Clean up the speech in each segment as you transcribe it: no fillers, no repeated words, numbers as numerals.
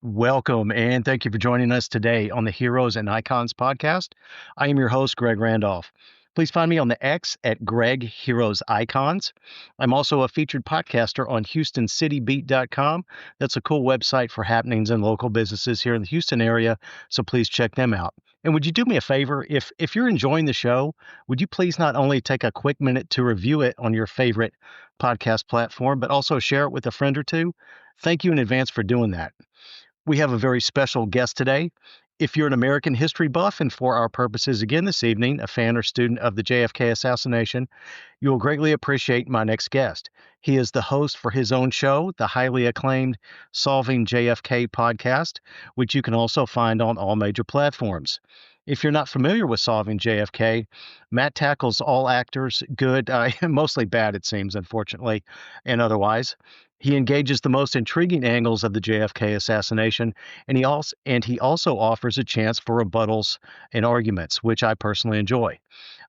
Welcome, and thank you for joining us today on the Heroes and Icons podcast. I am your host, Greg Randolph. Please find me on the X at Greg Heroes Icons. I'm also a featured podcaster on HoustonCityBeat.com. That's a cool website for happenings and local businesses here in the Houston area, so please check them out. And would you do me a favor? If you're enjoying the show, would you please not only take a quick minute to review it on your favorite podcast platform, but also share it with a friend or two? Thank you in advance for doing that. We have a very special guest today. If you're an American history buff, and for our purposes again this evening, a fan or student of the JFK assassination, you will greatly appreciate my next guest. He is the host for his own show, the highly acclaimed Solving JFK podcast, which you can also find on all major platforms. If you're not familiar with Solving JFK, Matt tackles all actors, good, mostly bad, it seems, unfortunately, and otherwise. He engages the most intriguing angles of the JFK assassination, and he also offers a chance for rebuttals and arguments, which I personally enjoy.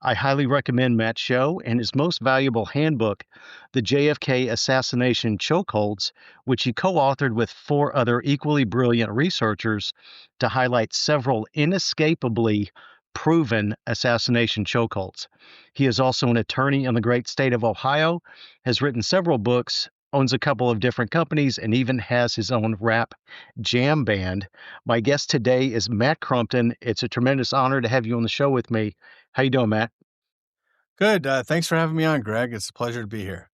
I highly recommend Matt's show and his most valuable handbook, The JFK Assassination Chokeholds, which he co-authored with 4 other equally brilliant researchers to highlight several inescapably proven assassination chokeholds. He is also an attorney in the great state of Ohio, has written several books, owns a couple of different companies, and even has his own rap jam band. My guest today is Matt Crumpton. It's a tremendous honor to have you on the show with me. How you doing, Matt? Good. Thanks for having me on, Greg. It's a pleasure to be here.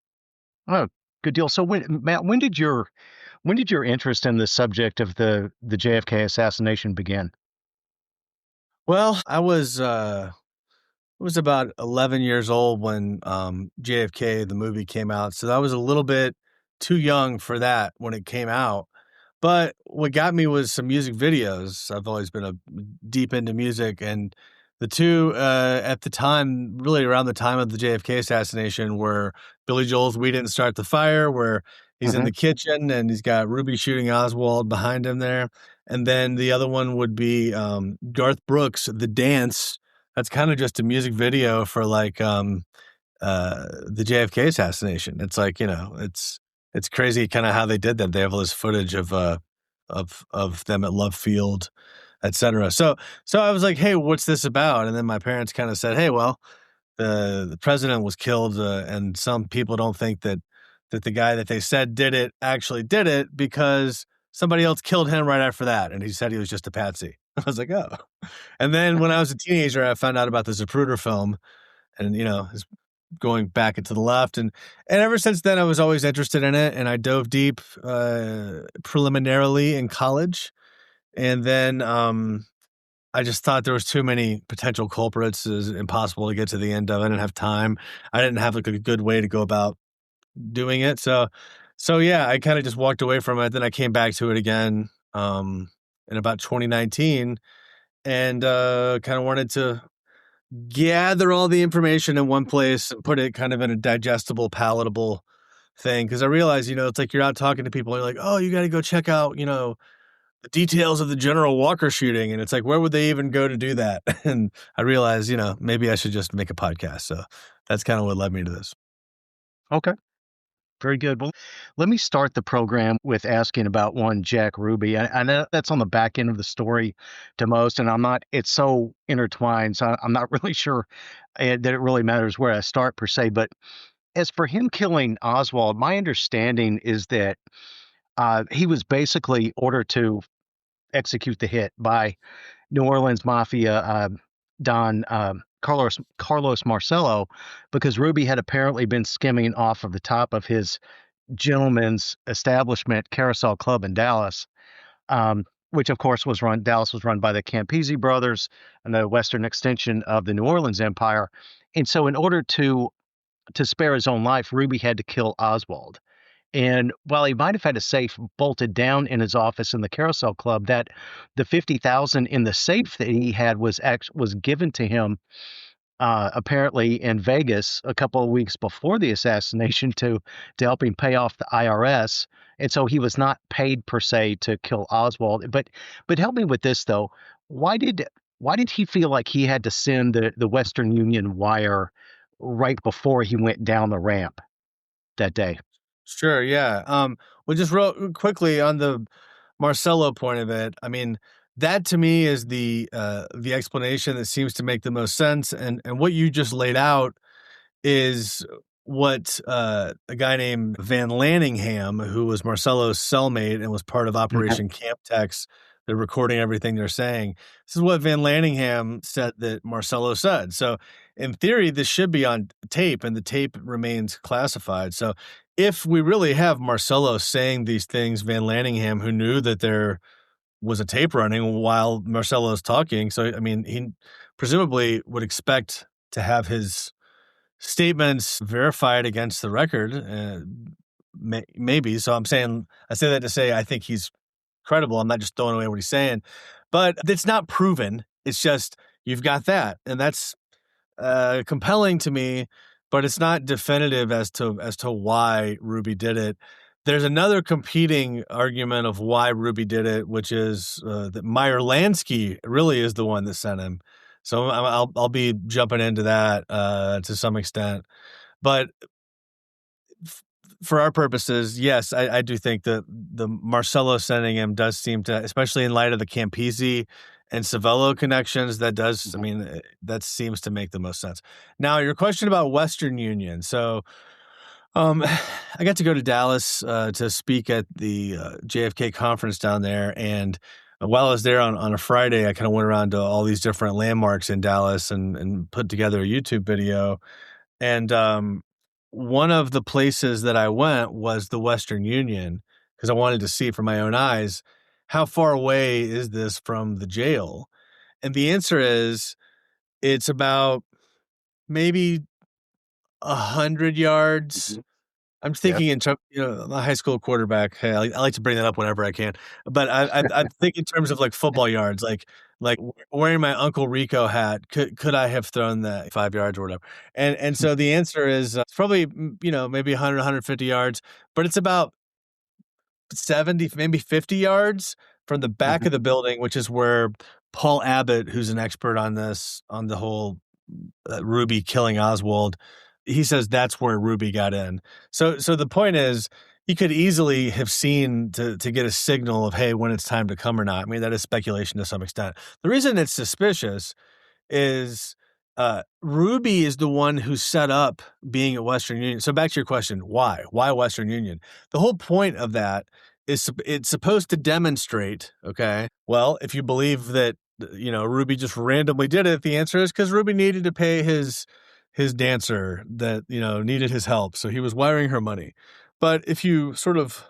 Oh, good deal. So, Matt, when did your interest in the subject of the JFK assassination begin? Well, I was about 11 years old when JFK the movie came out, so I was a little bit too young for that when it came out. But what got me was some music videos. I've always been deep into music, and the two at the time, really around the time of the JFK assassination, were Billy Joel's "We Didn't Start the Fire," where he's in the kitchen and he's got Ruby shooting Oswald behind him there, and then the other one would be Garth Brooks' "The Dance." That's kind of just a music video for like the JFK assassination. It's like, it's crazy kind of how they did that. They have all this footage of them at Love Field, etc. So I was like, hey, what's this about? And then my parents kind of said, hey, well, the president was killed, and some people don't think that the guy that they said did it actually did it because somebody else killed him right after that, and he said he was just a patsy. I was like, oh. And then when I was a teenager, I found out about the Zapruder film, and it's going back into the left, and ever since then, I was always interested in it, and I dove deep preliminarily in college, and then I just thought there was too many potential culprits. It was impossible to get to the end of it. I didn't have time. I didn't have like a good way to go about doing it. So yeah, I kind of just walked away from it. Then I came back to it again in about 2019, and kind of wanted to gather all the information in one place and put it kind of in a digestible, palatable thing. Because I realized, it's like you're out talking to people, and you're like, oh, you got to go check out, the details of the General Walker shooting. And it's like, where would they even go to do that? And I realized, maybe I should just make a podcast. So that's kind of what led me to this. Okay. Very good. Well, let me start the program with asking about one Jack Ruby. I know that's on the back end of the story to most, and it's so intertwined, so I'm not really sure that it really matters where I start per se. But as for him killing Oswald, my understanding is that he was basically ordered to execute the hit by New Orleans Mafia Don Carlos Marcello, because Ruby had apparently been skimming off of the top of his gentleman's establishment, Carousel Club in Dallas, which of course Dallas was run by the Campisi brothers and the western extension of the New Orleans Empire. And so in order to spare his own life, Ruby had to kill Oswald. And while he might have had a safe bolted down in his office in the Carousel Club, that the $50,000 in the safe that he had was given to him apparently in Vegas a couple of weeks before the assassination to help him pay off the IRS. And so he was not paid per se to kill Oswald. But help me with this though. Why did he feel like he had to send the Western Union wire right before he went down the ramp that day? Sure, yeah. Well, just real quickly on the Marcello point of it, I mean, that to me is the explanation that seems to make the most sense. And what you just laid out is what a guy named Van Lanningham, who was Marcello's cellmate and was part of Operation Camp Tex, they're recording everything they're saying. This is what Van Lanningham said that Marcello said. So in theory, this should be on tape, and the tape remains classified. So if we really have Marcello saying these things, Van Lanningham, who knew that there was a tape running while Marcello's talking, so I mean, he presumably would expect to have his statements verified against the record, maybe. So I say that to say I think he's credible. I'm not just throwing away what he's saying, but it's not proven. It's just you've got that, and that's compelling to me, but it's not definitive as to why Ruby did it. There's another competing argument of why Ruby did it, which is that Meyer Lansky really is the one that sent him. So I'll be jumping into that to some extent, but for our purposes, yes, I do think that the Marcello sending him does seem to, especially in light of the Campisi and Savello connections, that does. I mean, that seems to make the most sense. Now, your question about Western Union. So, I got to go to Dallas to speak at the JFK conference down there, and while I was there on a Friday, I kind of went around to all these different landmarks in Dallas and put together a YouTube video. And one of the places that I went was the Western Union because I wanted to see for my own eyes how far away is this from the jail. And the answer is it's about maybe 100 yards. I'm thinking in terms, I'm a high school quarterback. Hey, I like to bring that up whenever I can, but I think in terms of like football yards, like wearing my Uncle Rico hat. Could I have thrown that 5 yards or whatever? And so the answer is it's probably maybe 100, 150 yards, but it's about 70, maybe 50 yards from the back of the building, which is where Paul Abbott, who's an expert on this, on the whole Ruby killing Oswald, he says that's where Ruby got in. So the point is, he could easily have seen to get a signal of, hey, when it's time to come or not. I mean, that is speculation to some extent. The reason it's suspicious is Ruby is the one who set up being at Western Union. So back to your question, why? Why Western Union? The whole point of that is it's supposed to demonstrate, okay, well, if you believe that, Ruby just randomly did it, the answer is because Ruby needed to pay his dancer that, needed his help. So he was wiring her money. But if you sort of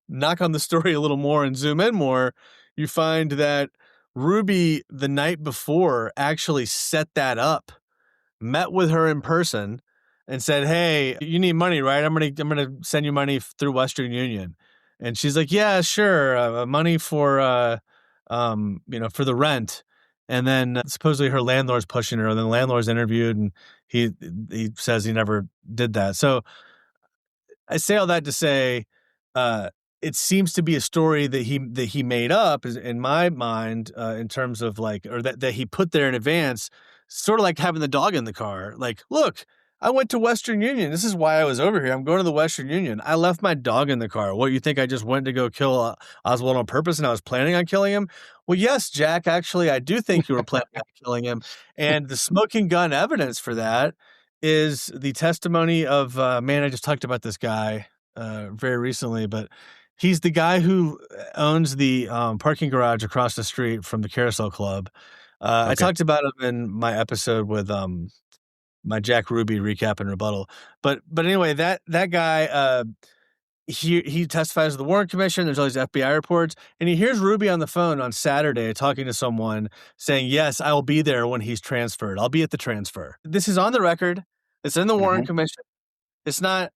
knock on the story a little more and zoom in more, you find that Ruby, the night before, actually set that up, met with her in person, and said, "Hey, you need money, right? I'm gonna send you money through Western Union." And she's like, "Yeah, sure, money for for the rent." And then supposedly her landlord's pushing her, and then the landlord's interviewed, and he says he never did that. So I say all that to say, it seems to be a story that he made up in my mind, in terms of or that he put there in advance, sort of like having the dog in the car. Like, look, I went to Western Union. This is why I was over here. I'm going to the Western Union. I left my dog in the car. What, you think I just went to go kill Oswald on purpose and I was planning on killing him? Well, yes, Jack, actually, I do think you were planning on killing him. And the smoking gun evidence for that is the testimony of, I just talked about this guy very recently, but he's the guy who owns the parking garage across the street from the Carousel Club. Okay. I talked about him in my episode with my Jack Ruby recap and rebuttal. But anyway, that guy, he testifies to the Warren Commission. There's all these FBI reports, and he hears Ruby on the phone on Saturday talking to someone saying, "Yes, I will be there when he's transferred. I'll be at the transfer." This is on the record. It's in the Warren Commission. It's not,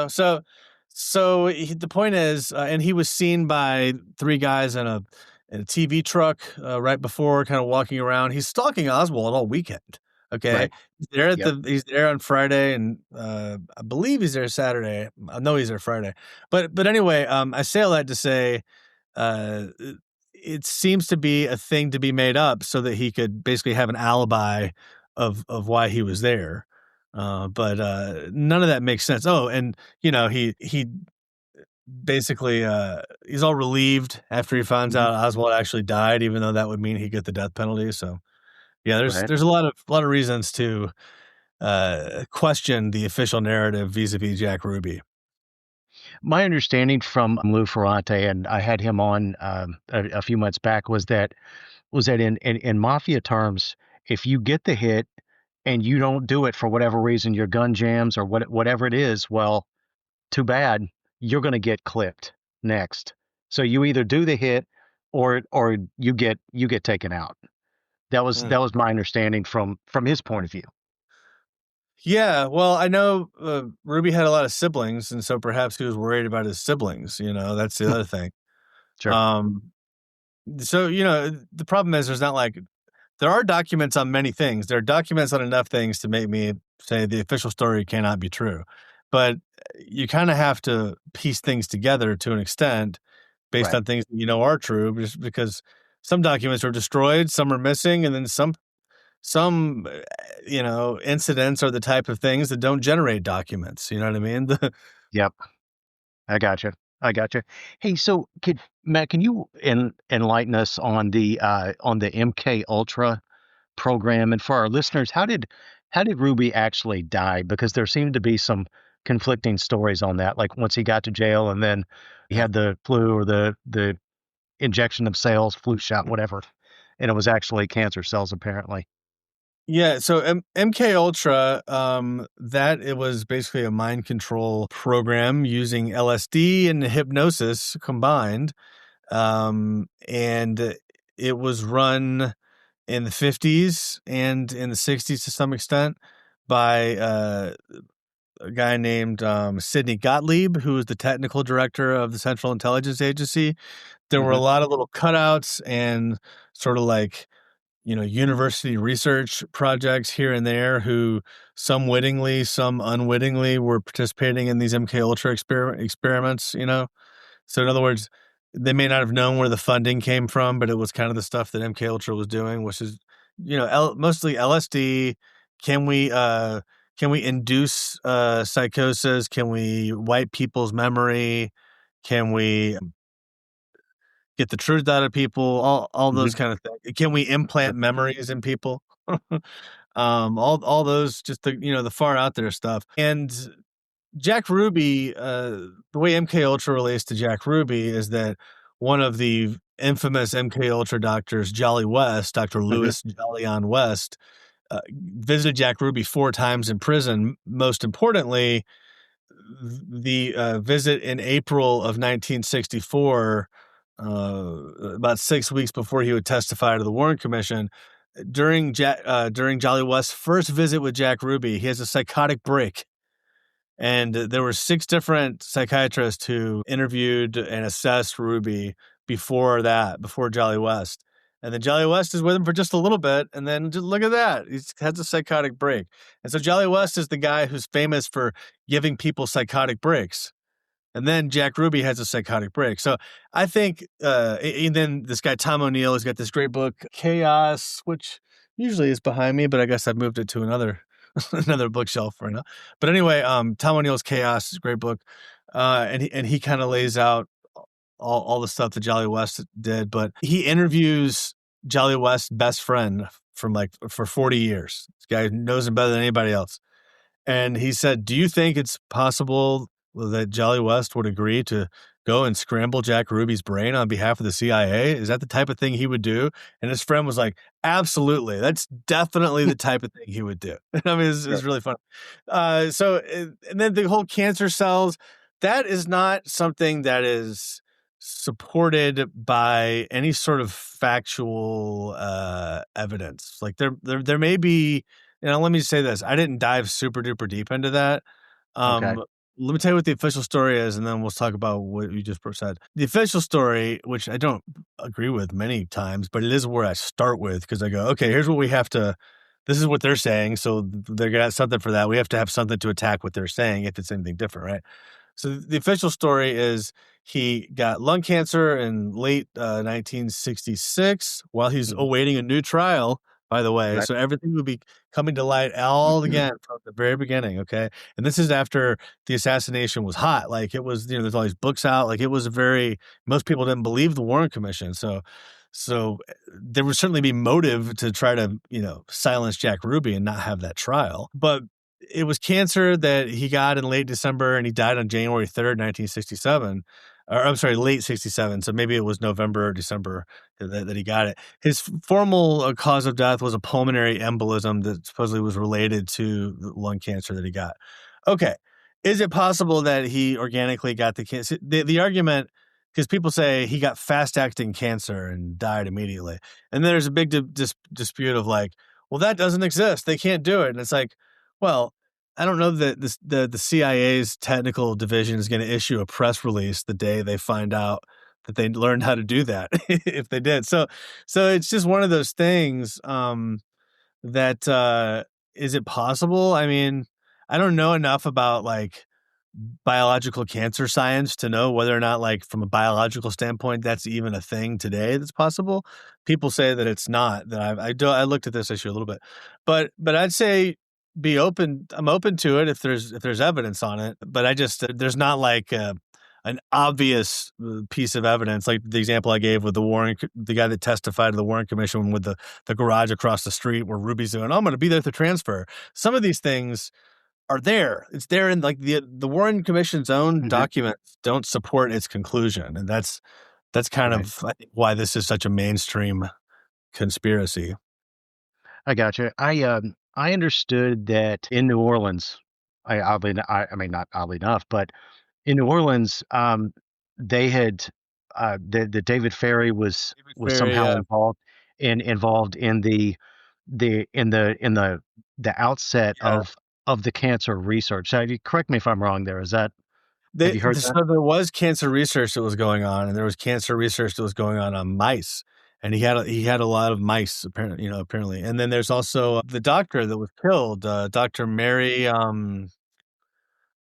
so the point is, and he was seen by 3 guys in a TV truck right before, kind of walking around. He's stalking Oswald all weekend. Okay, right. He's there he's there on Friday, and I believe he's there Saturday. I know he's there Friday, but anyway, I say all that to say, it seems to be a thing to be made up so that he could basically have an alibi of why he was there. But none of that makes sense. Oh, and he basically he's all relieved after he finds Mhm. out Oswald actually died, even though that would mean he'd get the death penalty. So yeah, Right. there's a lot of reasons to question the official narrative vis-a-vis Jack Ruby. My understanding from Lou Ferrante, and I had him on a few months back, was that in mafia terms, if you get the hit and you don't do it for whatever reason, your gun jams or whatever it is, well, too bad, you're going to get clipped next. So you either do the hit or you get taken out. That was my understanding from his point of view. Yeah, well, I know Ruby had a lot of siblings, and so perhaps he was worried about his siblings. That's the other thing. Sure. Um, so the problem is there's not like there are documents on many things. There are documents on enough things to make me say the official story cannot be true, but you kind of have to piece things together to an extent based Right. on things that are true, just because some documents are destroyed, some are missing, and then some incidents are the type of things that don't generate documents. You know what I mean? Yep. I gotcha. I gotcha. Hey, so Matt, can you enlighten us on the MK Ultra program? And for our listeners, how did Ruby actually die? Because there seemed to be some conflicting stories on that. Like once he got to jail and then he Yeah. had the flu or the injection of cells, flu shot, whatever. And it was actually cancer cells apparently. Yeah, so MK Ultra, that it was basically a mind control program using LSD and hypnosis combined, and it was run in the 50s and in the 60s to some extent by a guy named Sidney Gottlieb, who was the technical director of the Central Intelligence Agency. There were a Hmm. lot of little cutouts and sort of like university research projects here and there who some wittingly, some unwittingly were participating in these MK Ultra experiments. So in other words, they may not have known where the funding came from, but it was kind of the stuff that MK Ultra was doing, which is, mostly LSD. Can we induce psychosis? Can we wipe people's memory? Can we get the truth out of people? All Hmm. those kind of things. Can we Sure. implant memories in people? All those just the far out there stuff. And Jack Ruby, the way MK Ultra relates to Jack Ruby is that one of the infamous MK Ultra doctors, Jolly West, Dr. Hmm. Lewis Jolyon West, visited Jack Ruby 4 times in prison. Most importantly, the visit in April of 1964, about 6 weeks before he would testify to the Warren Commission. During Jolly West's first visit with Jack Ruby, he has a psychotic break. And there were 6 different psychiatrists who interviewed and assessed Ruby before Jolly West. And then Jolly West is with him for just a little bit. And then just look at that. He has a psychotic break. And so Jolly West is the guy who's famous for giving people psychotic breaks. And then Jack Ruby has a psychotic break. So I think, and then this guy, Tom O'Neill, has got this great book, Chaos, which usually is behind me, but I guess I've moved it to another another bookshelf right now. But anyway, Tom O'Neill's Chaos is a great book. And he kind of lays out all the stuff that Jolly West did, but he interviews Jolly West's best friend for 40 years. This guy knows him better than anybody else. And he said, "Do you think it's possible that Jolly West would agree to go and scramble Jack Ruby's brain on behalf of the CIA? Is that the type of thing he would do?" And his friend was like, "Absolutely. That's definitely the type of thing he would do." I mean, it's Sure. really fun. And then the whole cancer cells, that is not something that is supported by any sort of factual evidence. Like there may be, let me say this. I didn't dive super duper deep into that. Okay. Let me tell you what the official story is, and then we'll talk about what you just said. The official story, which I don't agree with many times, but it is where I start with, because I go, okay, here's what we have to, this is what they're saying. So they're going to have something for that. We have to have something to attack what they're saying if it's anything different, right? So the official story is he got lung cancer in late 1966 while he's Mhm. awaiting a new trial by the way. Right. So everything would be coming to light all again from the very beginning, okay? And this is after the assassination was hot. Like, it was, there's all these books out. Like, it was a very most people didn't believe the Warren Commission. So there would certainly be motive to try to, silence Jack Ruby and not have that trial. But it was cancer that he got in late December, and he died on January 3rd, 1967. Or I'm sorry, late 67. So maybe it was November or December that he got it. His formal cause of death was a pulmonary embolism that supposedly was related to the lung cancer that he got. Okay. Is it possible that he organically got the cancer? The argument, because people say he got fast-acting cancer and died immediately. And there's a big dispute of like, well, that doesn't exist. They can't do it. And it's like, well, I don't know that the CIA's technical division is going to issue a press release the day they find out that they learned how to do that, if they did. So it's just one of those things that is it possible? I mean, I don't know enough about like biological cancer science to know whether or not, like, from a biological standpoint, that's even a thing today that's possible. People say that it's not. That I looked at this issue a little bit, but I'd say be open. I'm open to it if there's evidence on it. But I just there's not like an obvious piece of evidence, like the example I gave with the guy that testified to the Warren Commission with the garage across the street where Ruby's doing, oh, I'm going to be there to transfer. Some of these things are there. It's there in like the Warren Commission's own Mhm. documents don't support its conclusion. And that's kind Right. of, I think, why this is such a mainstream conspiracy. I got you. I understood that in New Orleans, I mean, not oddly enough, but in New Orleans, they had the David Ferry was Very, somehow involved in the outset yeah. of the cancer research. So, you correct me if I'm wrong there. Have you heard that? So there was cancer research that was going on, and there was cancer research that was going on mice. And he had a lot of mice apparently. And then there's also the doctor that was killed, Dr. Mary,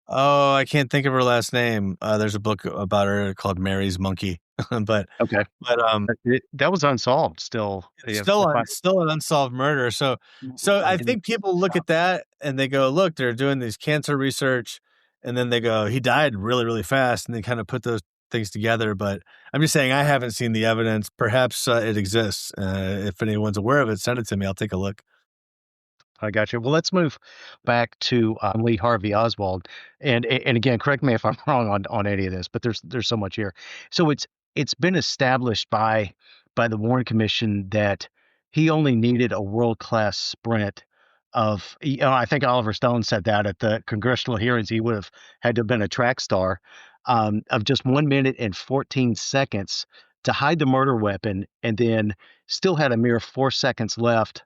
oh, I can't think of her last name. There's a book about her called Mary's Monkey. but Okay. but That was unsolved still. it's Yeah, still if I still an unsolved murder. So I and think people look at that and they go, look, they're doing these cancer research, and then they go, he died really, really fast, and they kind of put those things together. But I'm just saying, I haven't seen the evidence. Perhaps it exists. If anyone's aware of it, send it to me. I'll take a look. I got you. Well, let's move back to Lee Harvey Oswald, and again, correct me if I'm wrong on any of this, but there's so much here. So it's been established by the Warren Commission that he only needed a world class sprint of. I think Oliver Stone said that at the congressional hearings, he would have had to have been a track star of just 1 minute and 14 seconds to hide the murder weapon, and then still had a mere 4 seconds left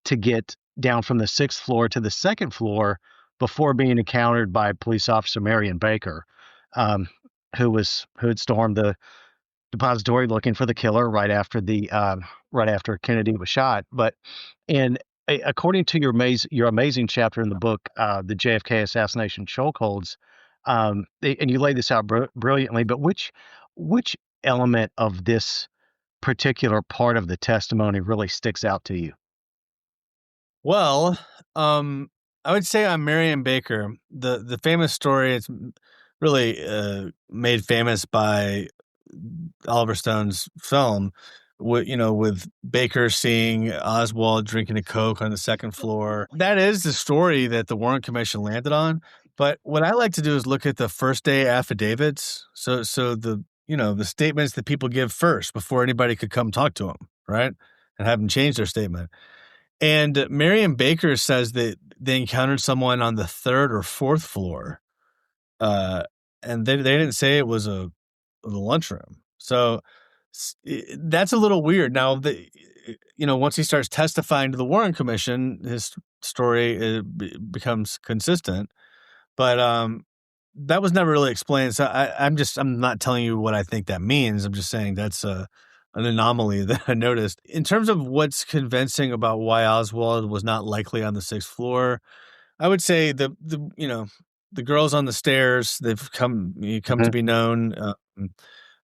to get down from the sixth floor to the second floor before being encountered by police officer Marion Baker, um, who had stormed the depository looking for the killer right after Kennedy was shot. But and according to your amazing chapter in the book, the JFK Assassination Chokeholds, and you lay this out brilliantly. But which element of this particular part of the testimony really sticks out to you? Well, I would say on Marion Baker, the famous story. It's really made famous by Oliver Stone's film, with Baker seeing Oswald drinking a Coke on the second floor. That is the story that the Warren Commission landed on. But what I like to do is look at the first day affidavits. So the statements that people give first before anybody could come talk to them, right, and have them change their statement. And Marion Baker says that they encountered someone on the third or fourth floor, uh, and they didn't say it was the lunchroom. So that's a little weird. Now, once he starts testifying to the Warren Commission, his story becomes consistent. But that was never really explained. So I'm not telling you what I think that means. I'm just saying that's an anomaly that I noticed. In terms of what's convincing about why Oswald was not likely on the sixth floor, I would say the girls on the stairs, they've come to be known.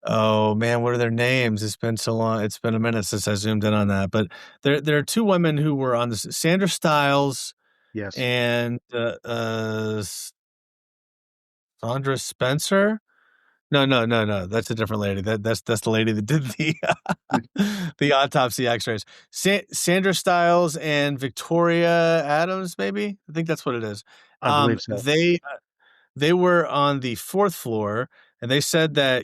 Oh man, what are their names? It's been so long. It's been a minute since I zoomed in on that. But there are two women who were on this: Sandra Stiles Yes, and Sandra Spencer. No, no, no, no. That's a different lady. That's the lady that did the the autopsy X-rays. Sandra Stiles and Victoria Adams, maybe. I think that's what it is. I believe so. They were on the fourth floor, and they said that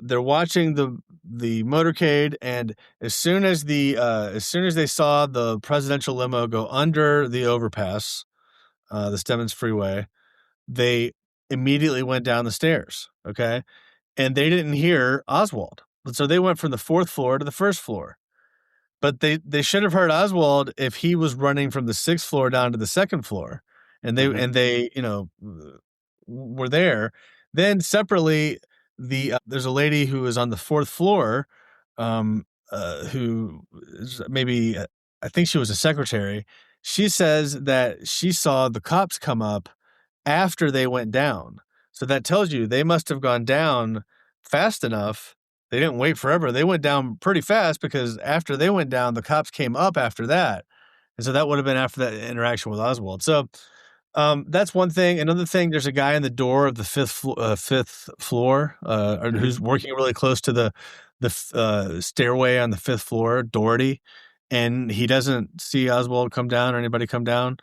they're watching the motorcade, and as soon as they saw the presidential limo go under the overpass, the Stemmons Freeway, they immediately went down the stairs. Okay, and they didn't hear Oswald, so they went from the fourth floor to the first floor. But they should have heard Oswald if he was running from the sixth floor down to the second floor, and Hmm. they were there. Then separately, there's a lady who is on the fourth floor, who is maybe I think she was a secretary. She says that she saw the cops come up after they went down. So that tells you they must have gone down fast enough. They didn't wait forever. They went down pretty fast because after they went down, the cops came up after that. And so that would have been after that interaction with Oswald. So that's one thing. Another thing, there's a guy in the door of the fifth floor, Hmm. who's working really close to the stairway on the fifth floor, Doherty, and he doesn't see Oswald come down or anybody come down.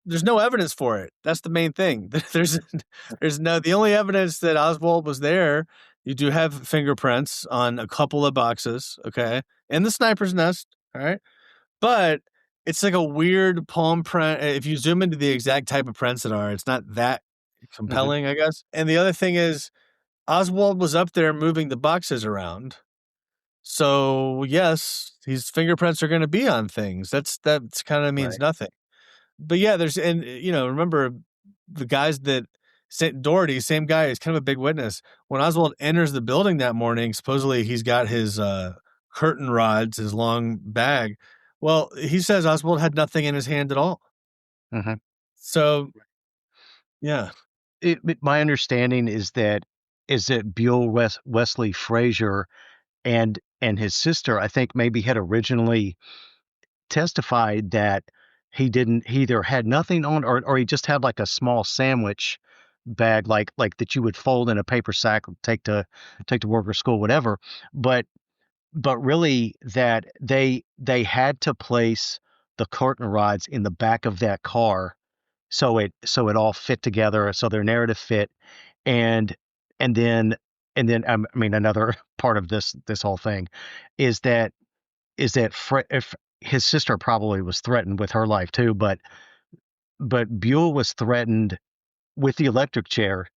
There's no evidence for it. That's the main thing. The only evidence that Oswald was there. You do have fingerprints on a couple of boxes, okay, and the sniper's nest, all right, but it's like a weird palm print. If you zoom into the exact type of prints that are, it's not that Hmm. compelling, I guess. And the other thing is, Oswald was up there moving the boxes around. So yes, his fingerprints are going to be on things. That's kind of means Right. nothing. But yeah, remember the guys that Doherty, same guy, is kind of a big witness. When Oswald enters the building that morning, supposedly he's got his curtain rods, his long bag. Well, he says Oswald had nothing in his hand at all. Hmm. So yeah. My understanding is that Buell Wesley Frazier and his sister, I think, maybe had originally testified that he either had nothing on, or he just had like a small sandwich bag, like that you would fold in a paper sack, take to work or school, whatever. But really, that they had to place the curtain rods in the back of that car, so it all fit together, so their narrative fit. And and then and then I mean, another part of this whole thing is that if his sister probably was threatened with her life too, but Buell was threatened with the electric chair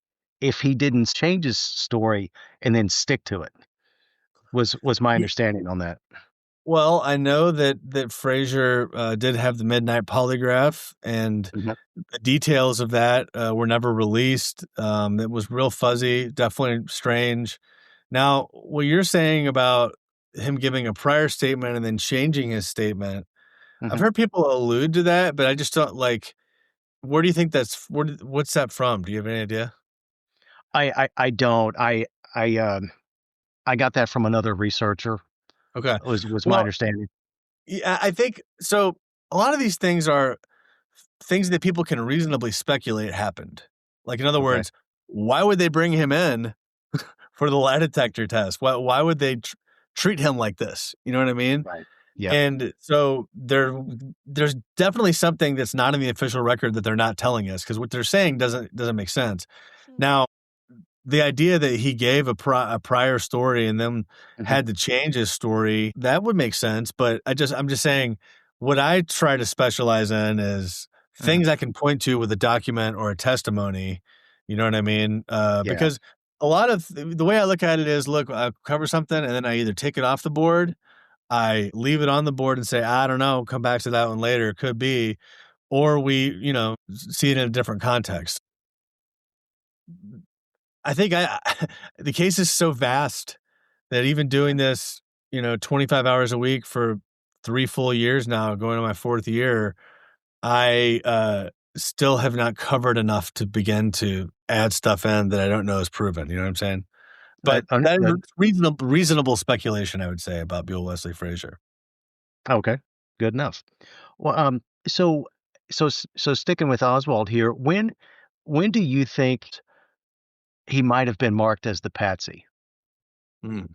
if he didn't change his story and then stick to it. Was my understanding on that. Well, I know that Frazier did have the midnight polygraph, and Mhm. the details of that were never released. It was real fuzzy, definitely strange. Now, what you're saying about him giving a prior statement and then changing his statement, I've Mhm. heard people allude to that, but I just don't like. Where do you think what's that from? Do you have any idea? I don't. I got that from another researcher. Okay. Was my Well, understanding. yeah, I think so. A lot of these things are things that people can reasonably speculate happened. Like, in other Okay. words, why would they bring him in for the lie detector test? Why would they treat him like this? You know what I mean? Right. Yep. And so there's definitely something that's not in the official record that they're not telling us, because what they're saying doesn't make sense. Now, the idea that he gave a prior story and then Mhm. had to change his story, that would make sense, but I'm just saying, what I try to specialize in is Mhm. things I can point to with a document or a testimony, you know what I mean? Yeah. Because a lot of the way I look at it is, look, I cover something and then I either take it off the board, I leave it on the board and say, "I don't know, come back to that one later, it could be," or we, see it in a different context. I think the case is so vast that even doing this, 25 hours a week for 3 full years now, going on my 4th year, I still have not covered enough to begin to add stuff in that I don't know is proven. You know what I'm saying? But that is reasonable speculation, I would say, about Bill Wesley Frazier. Okay, good enough. Well, so sticking with Oswald here, when do you think he might have been marked as the patsy? Hmm.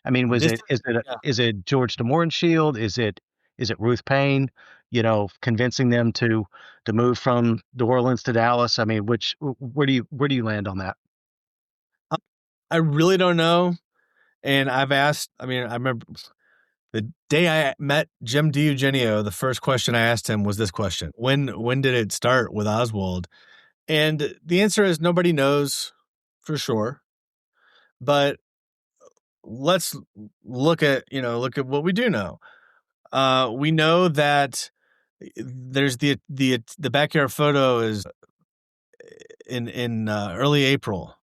I mean, This yeah. is it George de Mohrenschildt? Is it Ruth Payne? Convincing them to move from New Orleans to Dallas. I mean, where do you land on that? I really don't know. And I've asked, I mean, I remember the day I met Jim DiEugenio, the first question I asked him was this question: When did it start with Oswald? And the answer is nobody knows for sure. But let's look at what we do know. We know that there's the backyard photo is in early April,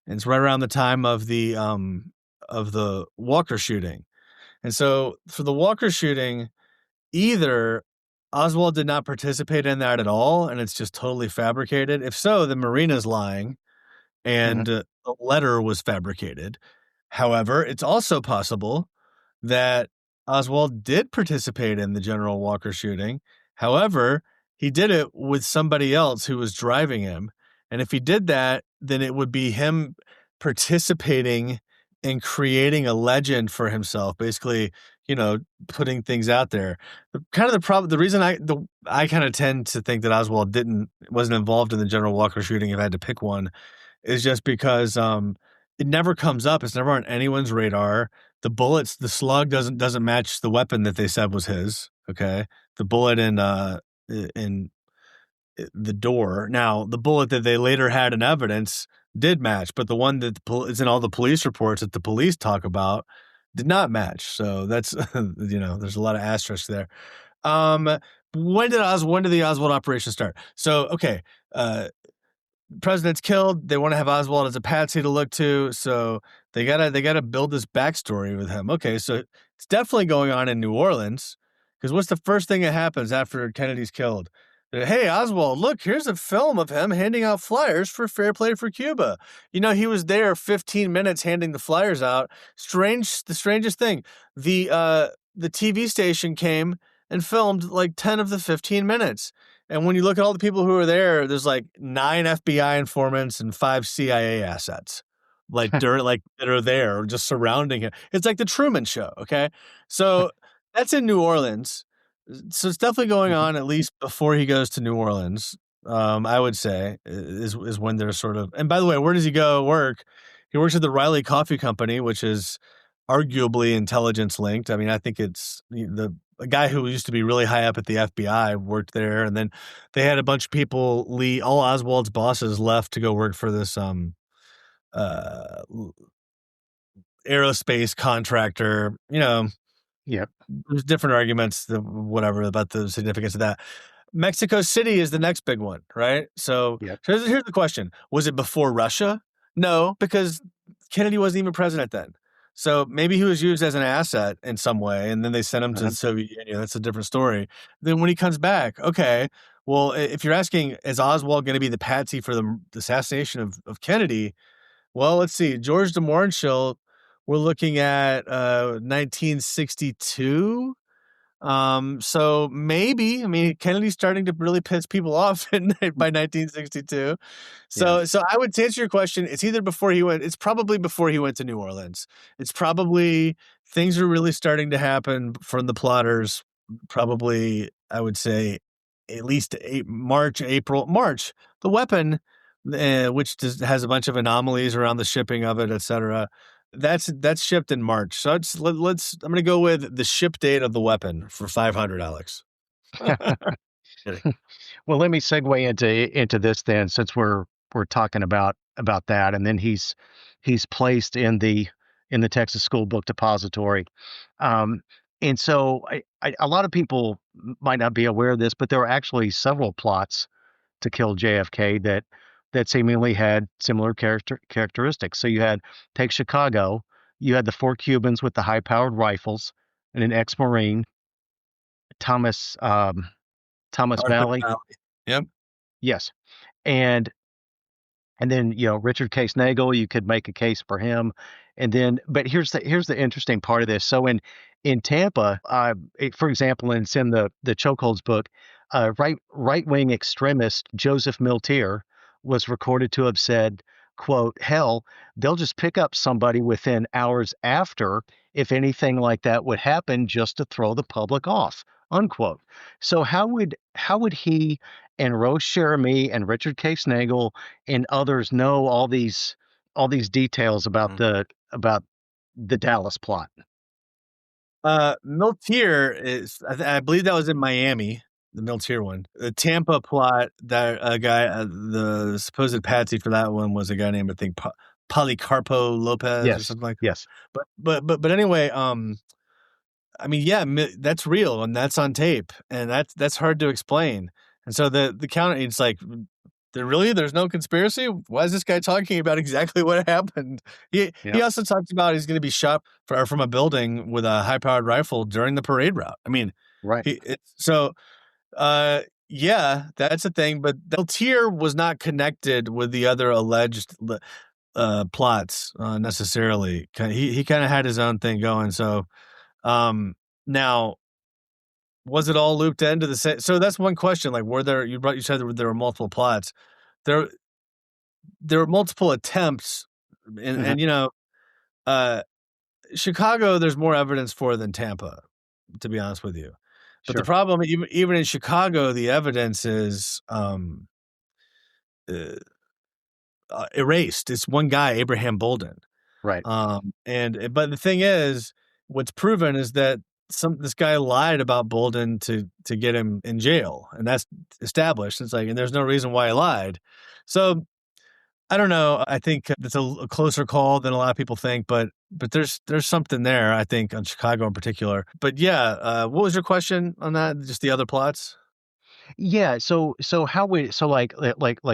and it's right around the time of the Walker shooting. And so for the Walker shooting, either Oswald did not participate in that at all, and it's just totally fabricated. If so, then Marina's lying, Mhm. and the letter was fabricated. However, it's also possible that Oswald did participate in the General Walker shooting. However, he did it with somebody else who was driving him. And if he did that, then it would be him participating in creating a legend for himself, basically, putting things out there. The problem, the reason I kind of tend to think that Oswald wasn't involved in the General Walker shooting, if I had to pick one, is just because it never comes up. It's never on anyone's radar. The slug doesn't match the weapon that they said was his. Okay, the bullet in the door. Now, the bullet that they later had in evidence did match, but the one that is in all the police reports that the police talk about did not match. So that's there's a lot of asterisks there. Um, when did the Oswald operation start? So okay, president's killed. They want to have Oswald as a patsy to look to, so they gotta build this backstory with him. Okay, so it's definitely going on in New Orleans, because what's the first thing that happens after Kennedy's killed? Hey, Oswald, look, here's a film of him handing out flyers for Fair Play for Cuba. He was there 15 minutes handing the flyers out. The strangest thing, the TV station came and filmed like 10 of the 15 minutes. And when you look at all the people who are there, there's like 9 FBI informants and 5 CIA assets, that are there just surrounding him. It's like the Truman Show. Okay, so that's in New Orleans. So it's definitely going Mhm. on at least before he goes to New Orleans. I would say is when they're sort of. And by the way, where does he go work? He works at the Riley Coffee Company, which is arguably intelligence linked. I mean, I think it's a guy who used to be really high up at the FBI worked there, and then they had a bunch of people. All Oswald's bosses left to go work for this uh, aerospace contractor. Yep. There's different arguments, whatever, about the significance of that. Mexico City is the next big one, right? So Yep. here's the question: was it before Russia? No, because Kennedy wasn't even president then. So maybe he was used as an asset in some way, and then they sent him to Uh-huh. the Soviet Union. That's a different story. Then when he comes back, okay, well, if you're asking, is Oswald going to be the patsy for the assassination of Kennedy? Well, let's see. George de Mohrenschildt, we're looking at 1962. So maybe, I mean, Kennedy's starting to really piss people off by 1962. Yeah. So I would, to answer your question, it's probably before he went to New Orleans. It's probably things are really starting to happen from the plotters. Probably, I would say, at least March. The weapon, which has a bunch of anomalies around the shipping of it, etc. That's shipped in March. So I'm gonna go with the ship date of the weapon for 500, Alex. Kidding. Well, let me segue into this then, since we're talking about that, and then he's placed in the Texas School Book Depository, um, and so a lot of people might not be aware of this, but there were actually several plots to kill JFK that seemingly had similar characteristics. So you had take Chicago, you had the 4 Cubans with the high-powered rifles, and an ex-Marine, Thomas Thomas Arthur Valley. Valley. Yep. Yes. And And then, Richard Case Nagel, you could make a case for him. And then, but here's the interesting part of this. So in Tampa, for example, and it's in the Chokeholds book, right wing extremist Joseph Miltier was recorded to have said, "quote Hell, they'll just pick up somebody within hours after if anything like that would happen, just to throw the public off." Unquote. So how would he and Rose Jeremy and Richard Case Nagel and others know all these details about Mhm. the Dallas plot? Miltier is, I believe that was in Miami, the Miltier one. The Tampa plot, that guy, the supposed patsy for that one was a guy named, I think, Policarpo Lopez or Yes, something like that. yes, But anyway, I mean, yeah, that's real and that's on tape, and that's hard to explain. And so the counter, it's like, there's no conspiracy. Why is this guy talking about exactly what happened? He yeah, also talked about he's going to be shot from a building with a high powered rifle during the parade route. I mean, right, so yeah, that's a thing. But Deltier was not connected with the other alleged plots necessarily. He kind of had his own thing going. So um, now, was it all looped into the same? So that's one question. Like, you said there were multiple plots. There there were multiple attempts, and hmm uh, Chicago, there's more evidence for than Tampa, to be honest with you. But the sure, problem, even in Chicago, the evidence is uh, erased. It's one guy, Abraham Bolden. right, But the thing is, what's proven is that this guy lied about Bolden to get him in jail, and that's established. It's like, and there's no reason why he lied. So I don't know. I think it's a closer call than a lot of people think, but there's something there, I think, on Chicago in particular. But yeah, what was your question on that? Just the other plots? yeah. So how would so like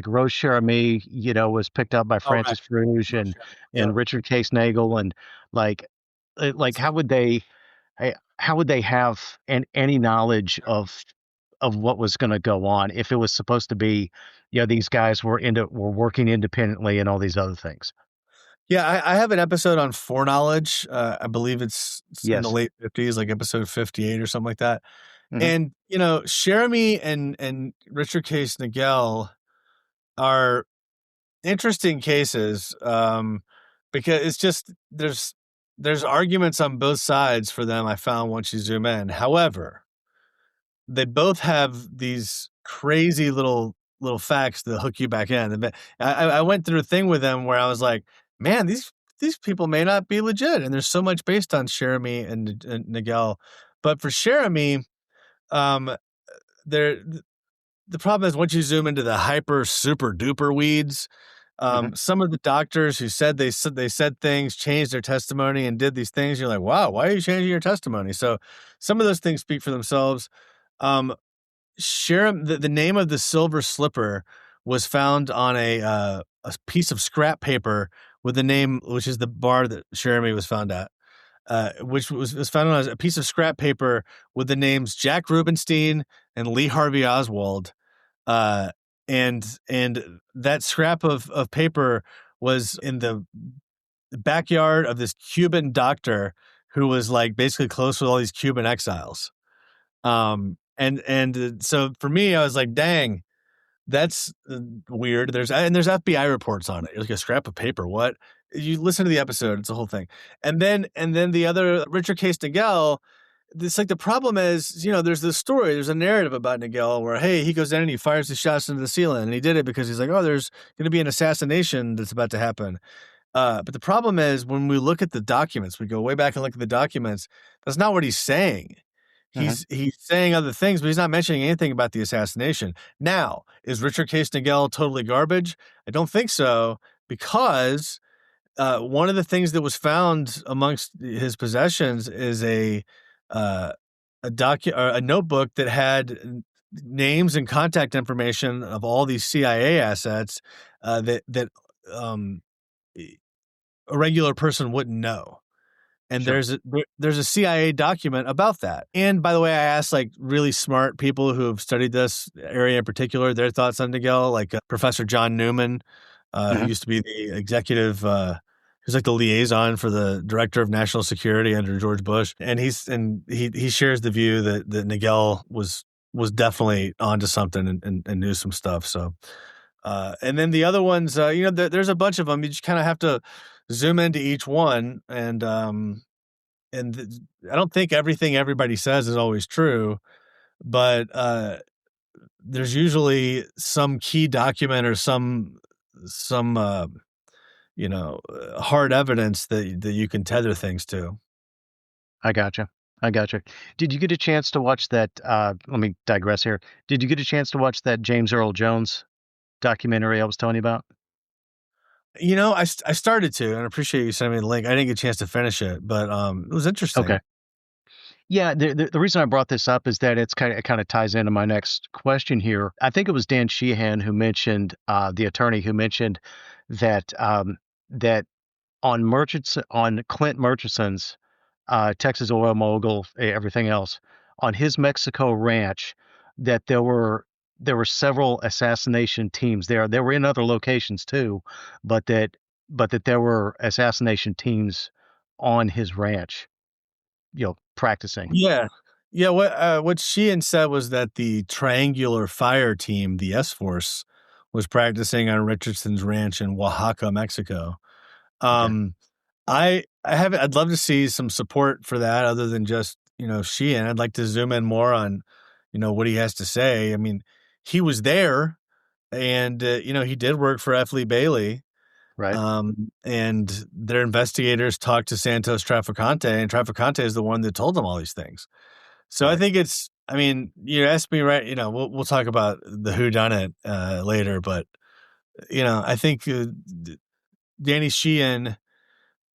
Rose Jeremy, was picked up by Oh, right. Francis Fruge No and shit. Yeah. and Richard Case Nagel, and like how would they have any knowledge of what was going to go on if it was supposed to be, these guys were working independently and all these other things? Yeah, I have an episode on foreknowledge. I believe it's in the Yes. late 50s, like episode 58 or something like that. hmm And, Jeremy and Richard Case Nagel are interesting cases, because it's just there's arguments on both sides for them, I found once you zoom in. However, they both have these crazy little facts that hook you back in. I went through a thing with them where I was like, "Man, these people may not be legit," and there's so much based on Jeremy and Nagel. But for Jeremy, um, there the problem is once you zoom into the hyper super duper weeds, hmm some of the doctors who said they said things, changed their testimony, and did these things. You're like, wow, why are you changing your testimony? So some of those things speak for themselves. Um, the name of the silver slipper was found on a piece of scrap paper with the name, which is the bar that Jeremy was found at. Which was found on a piece of scrap paper with the names Jack Rubenstein and Lee Harvey Oswald. Uh, and that scrap of paper was in the backyard of this Cuban doctor who was like basically close with all these Cuban exiles. So for me, I was like, dang, that's weird. There's FBI reports on it. It's like a scrap of paper. What? You listen to the episode, it's a whole thing. And then the other Richard Case Nagel, it's like the problem is, there's this story, there's a narrative about Nagel where, hey, he goes in and he fires his shots into the ceiling, and he did it because he's like, oh, there's going to be an assassination that's about to happen. But the problem is when we look at the documents, we go way back and look at the documents. That's not what he's saying. hmm He's saying other things, but he's not mentioning anything about the assassination. Now, is Richard Case Nagel totally garbage? I don't think so, because one of the things that was found amongst his possessions is uh, a notebook that had names and contact information of all these CIA assets that um, a regular person wouldn't know. And Sure. there's a CIA document about that. And by the way, I asked like really smart people who have studied this area in particular, their thoughts on Nagel, like Professor John Newman, who Hmm. used to be the executive, who's like the liaison for the director of national security under George Bush. And he shares the view that Nagel was definitely onto something and knew some stuff. So, and then the other ones, there's a bunch of them. You just kind of have to zoom into each one, and I don't think everything everybody says is always true, but there's usually some key document or some hard evidence that you can tether things to. I gotcha. I gotcha. Did you get a chance to watch that? Let me digress here. Did you get a chance to watch that James Earl Jones documentary I was telling you about? I started to, and I appreciate you sending me the link. I didn't get a chance to finish it, but it was Okay. interesting. Yeah, the reason I brought this up is that it kind of ties into my next question here. I think it was Dan Sheehan who mentioned the attorney who mentioned that that on Clint Murchison's Texas oil mogul, everything else on his Mexico ranch, that there were several assassination teams there. They were in other locations too, but that there were assassination teams on his ranch, practicing. Yeah. Yeah, what Sheehan said was that the Triangular Fire Team, the S-Force, was practicing on Richardson's ranch in Oaxaca, Mexico. Okay. Um, I'd love to see some support for that other than just, Sheehan. I'd like to zoom in more on, what he has to say. I mean, he was there and, he did work for F. Lee Bailey. Right. And their investigators talked to Santos Trafficante, and Trafficante is the one that told them all these things. So I Right. think you asked me, right, we'll talk about the whodunit later, but I think Danny Sheehan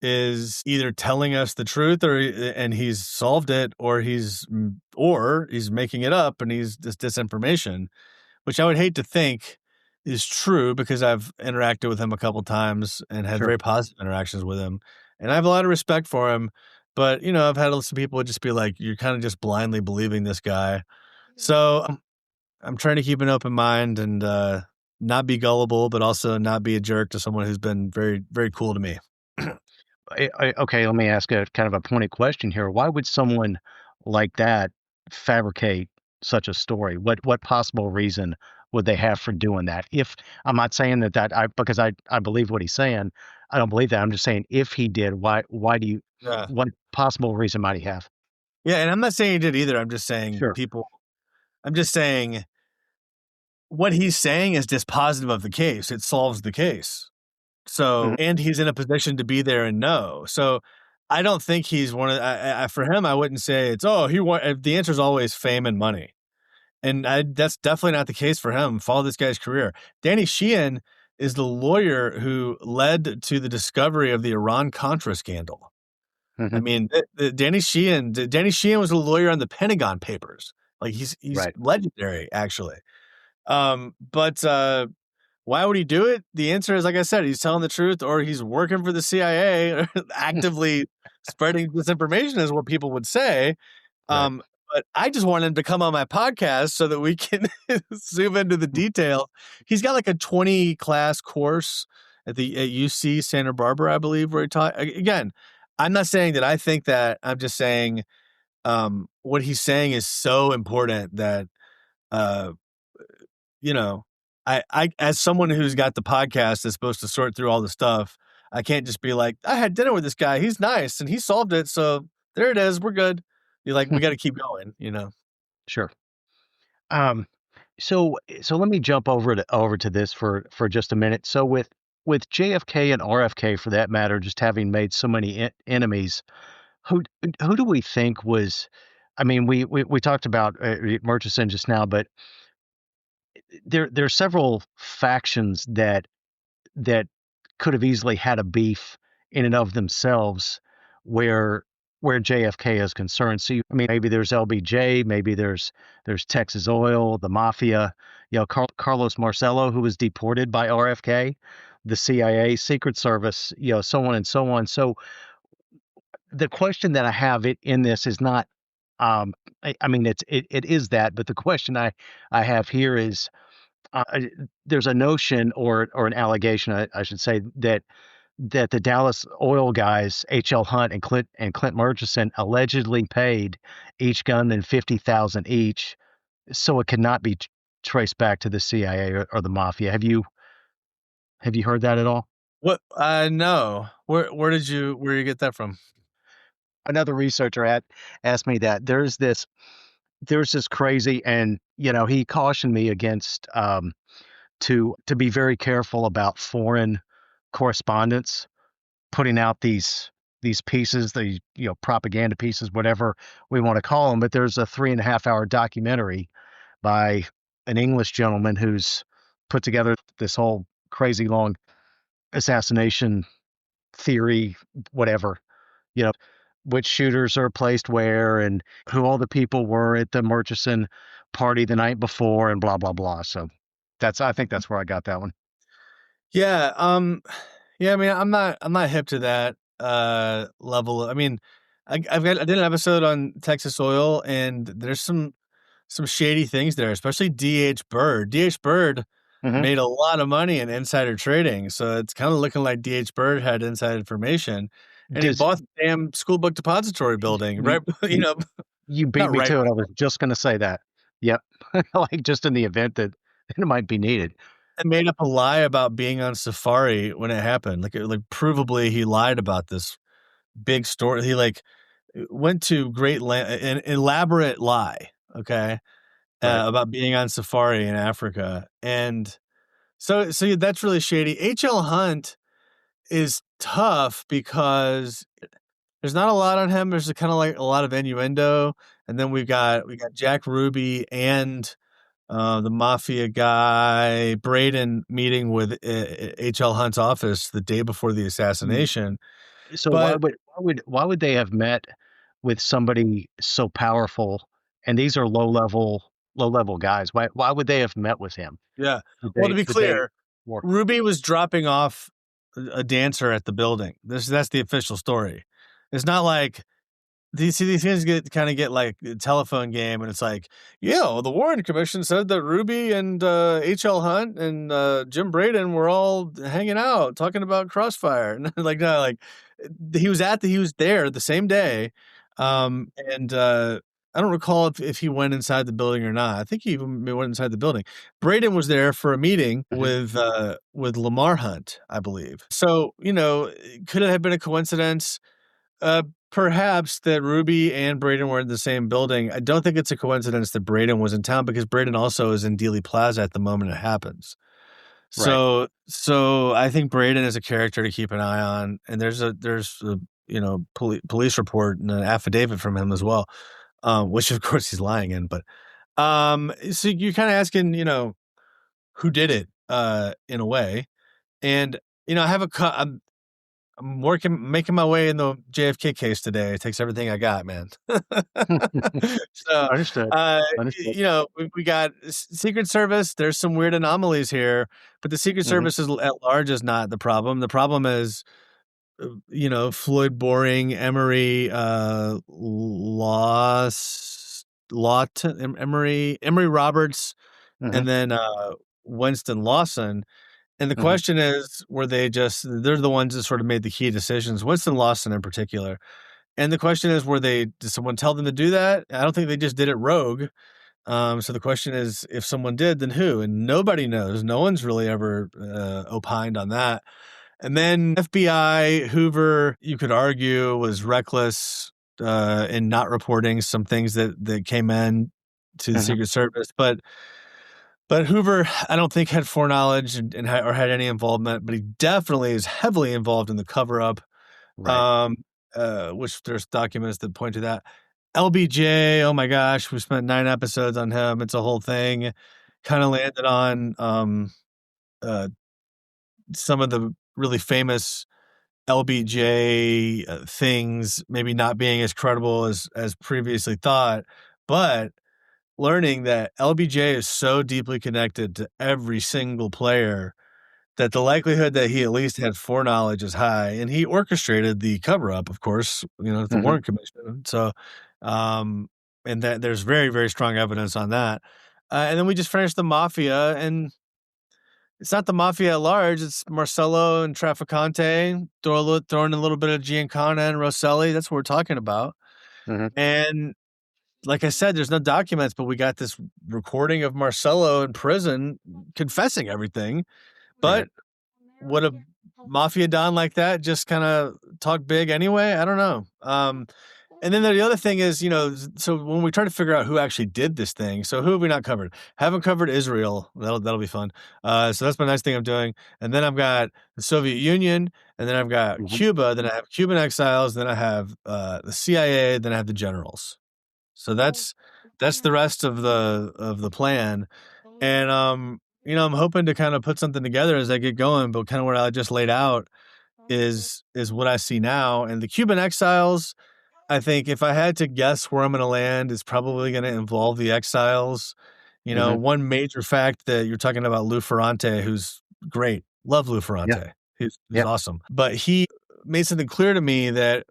is either telling us the truth and he's solved it, or he's making it up and he's just disinformation, which I would hate to think is true because I've interacted with him a couple times and had Sure. very positive interactions with him, and I have a lot of respect for him. But I've had some people just be like, "You're kind of just blindly believing this guy." So I'm trying to keep an open mind and not be gullible, but also not be a jerk to someone who's been very, very cool to me. Okay, let me ask a kind of a pointed question here. Why would someone like that fabricate such a story? What possible reason would they have for doing that? If I'm not saying that I because I believe what he's saying, I don't believe that. I'm just saying if he did, why do you Yeah. what possible reason might he have? Yeah, and I'm not saying he did either. Sure. I'm just saying what he's saying is dispositive of the case. It solves the case. So, Mhm. and he's in a position to be there and know. So, I don't think he's one of for him. I wouldn't say it's the answer is always fame and money, and that's definitely not the case for him. Follow this guy's career. Danny Sheehan is the lawyer who led to the discovery of the Iran Contra scandal. I Mhm. mean, Danny Sheehan was a lawyer on the Pentagon Papers. Like he's Right. legendary, actually. But why would he do it? The answer is, like I said, he's telling the truth, or he's working for the CIA, or actively spreading disinformation, is what people would say. Right. But I just want him to come on my podcast so that we can zoom into the detail. He's got like a 20 class course at UC Santa Barbara, I believe, where he taught. Again, I'm not saying that I think that. I'm just saying what he's saying is so important that uh, you know, I as someone who's got the podcast that's supposed to sort through all the stuff, I can't just be like, I had dinner with this guy. He's nice and he solved it. So there it is. We're good. You're like, we got to keep going. Sure. Um, so let me jump over to this for just a minute. So with JFK and RFK, for that matter, just having made so many enemies, who who do we think was? I mean, we talked about Murchison just now, but there's several factions that could have easily had a beef in and of themselves where JFK is concerned. So I mean, maybe there's LBJ, maybe there's Texas Oil, the Mafia, Carlos Marcello, who was deported by RFK, the CIA, Secret Service, so on and so on. So the question that I have in this is not, I mean, it is that, but the question I have here is, there's a notion or an allegation, I should say, that the Dallas oil guys, H.L. Hunt and Clint Murchison, allegedly paid each gunman 50,000 each, so it cannot be traced back to the CIA or the Mafia. Have you heard that at all? What? No. Where you get that from? Another researcher asked me that there's this crazy, and he cautioned me against, to be very careful about foreign correspondence putting out these pieces, the propaganda pieces, whatever we want to call them. But there's a 3.5 hour documentary by an English gentleman who's put together this whole crazy long assassination theory, whatever, you know, which shooters are placed where and who all the people were at the Murchison party the night before and blah blah blah. So I think that's where I got that one. Yeah. Yeah. I mean, I'm not hip to that level. I mean, I did an episode on Texas oil, and there's some shady things there, especially D.H. Byrd. D.H. Byrd Hmm. made a lot of money in insider trading, so it's kind of looking like D.H. Byrd had inside information, and he Does bought the damn school book depository building, you right? You know, you beat not me right, to it. I was just going to say that. Yep. Like just in the event that it might be needed. and made up a lie about being on safari when it happened. Like provably, he lied about this big story. He went to an elaborate lie. Okay, Right. about being on safari in Africa, and so yeah, that's really shady. H.L. Hunt is tough because there's not a lot on him. There's kind of like a lot of innuendo, and then we got Jack Ruby and the Mafia guy Braden meeting with H.L. Hunt's office the day before the Mm. assassination. So But why would they have met with somebody so powerful? And these are low level guys. Why would they have met with him yeah, the well, to day be the day clear, before? Ruby was dropping off a dancer at the building. That's the official story. It's not like these things get like a telephone game, and it's like, yeah, well, the Warren Commission said that Ruby and H.L. Hunt and Jim Braden were all hanging out talking about Crossfire, and like no, like he was there the same day, and I don't recall if he went inside the building or not. I think he even went inside the building. Braden was there for a meeting Mhm. with Lamar Hunt, I believe. So could it have been a coincidence? Uh, Perhaps that Ruby and Braden were in the same building. I don't think it's a coincidence that Braden was in town because Braden also is in Dealey Plaza at the moment it happens. Right. So I think Braden is a character to keep an eye on, and there's a police report and an affidavit from him as well, which of course he's lying in. But so you're kind of asking, who did it, in a way, and I have I'm making my way in the JFK case today. It takes everything I got, man. So, Understood. uh, Understood. we got Secret Service. There's some weird anomalies here, but the Secret Mhm. Service at large is not the problem. The problem is, Floyd Boring, Emery, Emery Roberts, Mhm. and then Winston Lawson. And the Mhm. question is, they're the ones that sort of made the key decisions, Winston Lawson in particular. And the question is, did someone tell them to do that? I don't think they just did it rogue. So the question is, if someone did, then who? And nobody knows. No one's really ever opined on that. And then FBI, Hoover, you could argue, was reckless in not reporting some things that came in to the Mhm. Secret Service. But Hoover, I don't think had foreknowledge or had any involvement, but he definitely is heavily involved in the cover up, Right. um, which there's documents that point to that. LBJ, oh my gosh, we spent 9 episodes on him. It's a whole thing. Kind of landed on uh, some of the really famous LBJ things, maybe not being as credible as previously thought, but learning that LBJ is so deeply connected to every single player that the likelihood that he at least had foreknowledge is high, and he orchestrated the cover-up, of course, the Warren Commission. So, and that there's very, very strong evidence on that. And then we just finished the Mafia, and it's not the Mafia at large. It's Marcello and Trafficante, throwing a little bit of Giancana and Rosselli. That's what we're talking about. And like I said, there's no documents, but we got this recording of Marcello in prison confessing everything. But would a Mafia don like that just kind of talk big anyway? I don't know. And then the other thing is, so when we try to figure out who actually did this thing, so who have we not covered? Haven't covered Israel. That'll be fun. So that's my nice thing I'm doing. And then I've got the Soviet Union, and then I've got Cuba, then I have Cuban exiles, then I have the CIA, then I have the generals. So that's the rest of the plan. And I'm hoping to kind of put something together as I get going, but kind of what I just laid out is what I see now. And the Cuban exiles, I think if I had to guess where I'm going to land, is probably going to involve the exiles. One major fact that you're talking about Lou Ferrante, who's great. Love Lou Ferrante. He's awesome. But he made something clear to me that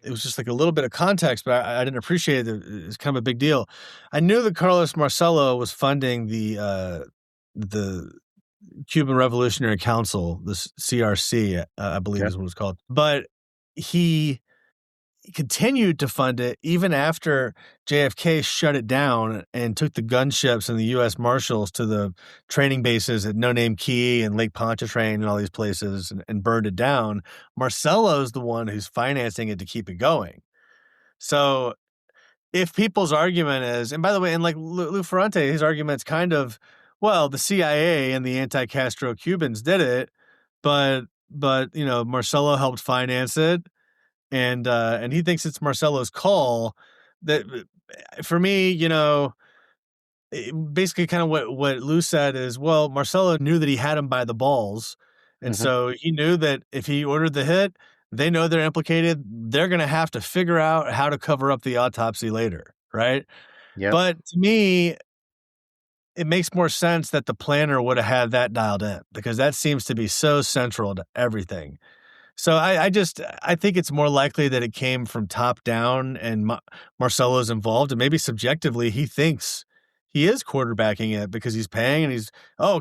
it was just like a little bit of context, but I didn't appreciate it. It's kind of a big deal. I knew that Carlos Marcello was funding the Cuban Revolutionary Council, the CRC, I believe is what it's called. But he continued to fund it even after JFK shut it down and took the gunships and the U.S. Marshals to the training bases at No Name Key and Lake Pontchartrain and all these places and burned it down. Marcello's the one who's financing it to keep it going. So if people's argument is, and by the way, and like Lou Ferrante, his argument's kind of, well, the CIA and the anti-Castro Cubans did it, but Marcello helped finance it. And he thinks it's Marcello's call. That for me, basically kind of what Lou said is, well, Marcello knew that he had him by the balls. And so he knew that if he ordered the hit, they know they're implicated. They're going to have to figure out how to cover up the autopsy later. Right. Yeah. But to me, it makes more sense that the planner would have had that dialed in, because that seems to be so central to everything. So I think it's more likely that it came from top down and Marcello's involved, and maybe subjectively he thinks he is quarterbacking it because he's paying and he's,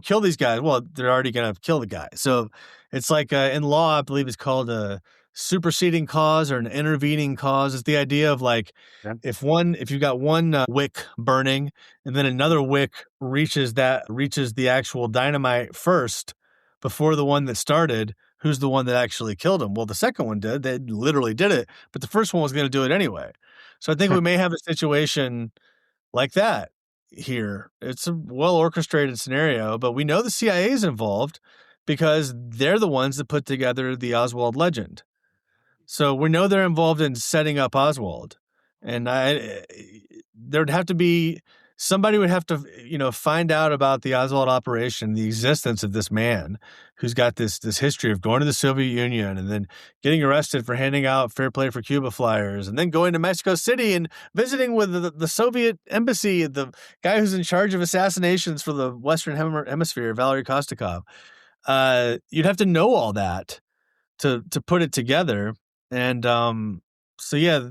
kill these guys. Well, they're already going to kill the guy. So it's like in law, I believe it's called a superseding cause or an intervening cause. It's the idea of like, if you've got one wick burning and then another wick reaches the actual dynamite first before the one that started, who's the one that actually killed him? Well, the second one did. They literally did it, but the first one was going to do it anyway. So I think we may have a situation like that here. It's a well-orchestrated scenario, but we know the CIA is involved because they're the ones that put together the Oswald legend. So we know they're involved in setting up Oswald. And there'd have to be somebody would have to, find out about the Oswald operation, the existence of this man who's got this history of going to the Soviet Union and then getting arrested for handing out Fair Play for Cuba flyers and then going to Mexico City and visiting with the Soviet embassy, the guy who's in charge of assassinations for the Western Hemisphere, Valery Kostakov. You'd have to know all that to put it together. And so yeah,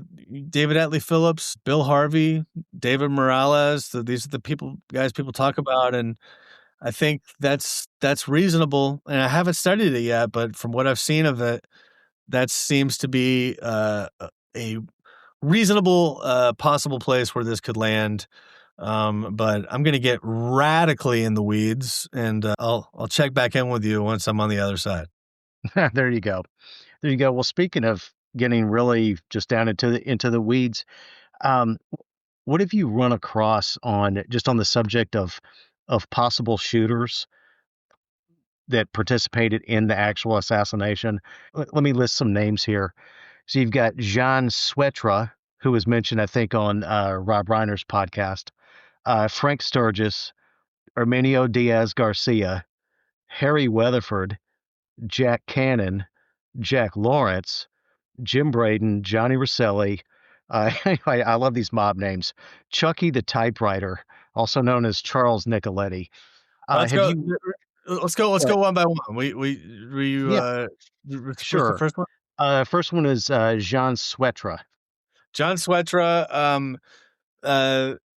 David Atlee Phillips, Bill Harvey, David Morales, these are the guys people talk about, and I think that's reasonable. And I haven't studied it yet, but from what I've seen of it, that seems to be a reasonable possible place where this could land. But I'm going to get radically in the weeds, and I'll check back in with you once I'm on the other side. There you go. Well, speaking of getting really just down into the weeds, what have you run across on the subject of possible shooters that participated in the actual assassination? Let me list some names here. So you've got Jean Swetra, who was mentioned, I think, on Rob Reiner's podcast, Frank Sturgis, Arminio Diaz Garcia, Harry Weatherford, Jack Cannon, Jack Lawrence, Jim Braden, Johnny Rosselli. I love these mob names. Chucky the typewriter, also known as Charles Nicoletti. Let's go. Let's go But one by one. We were you yeah, what's the sure. first one? First one is Jean Swetra. John Swetra.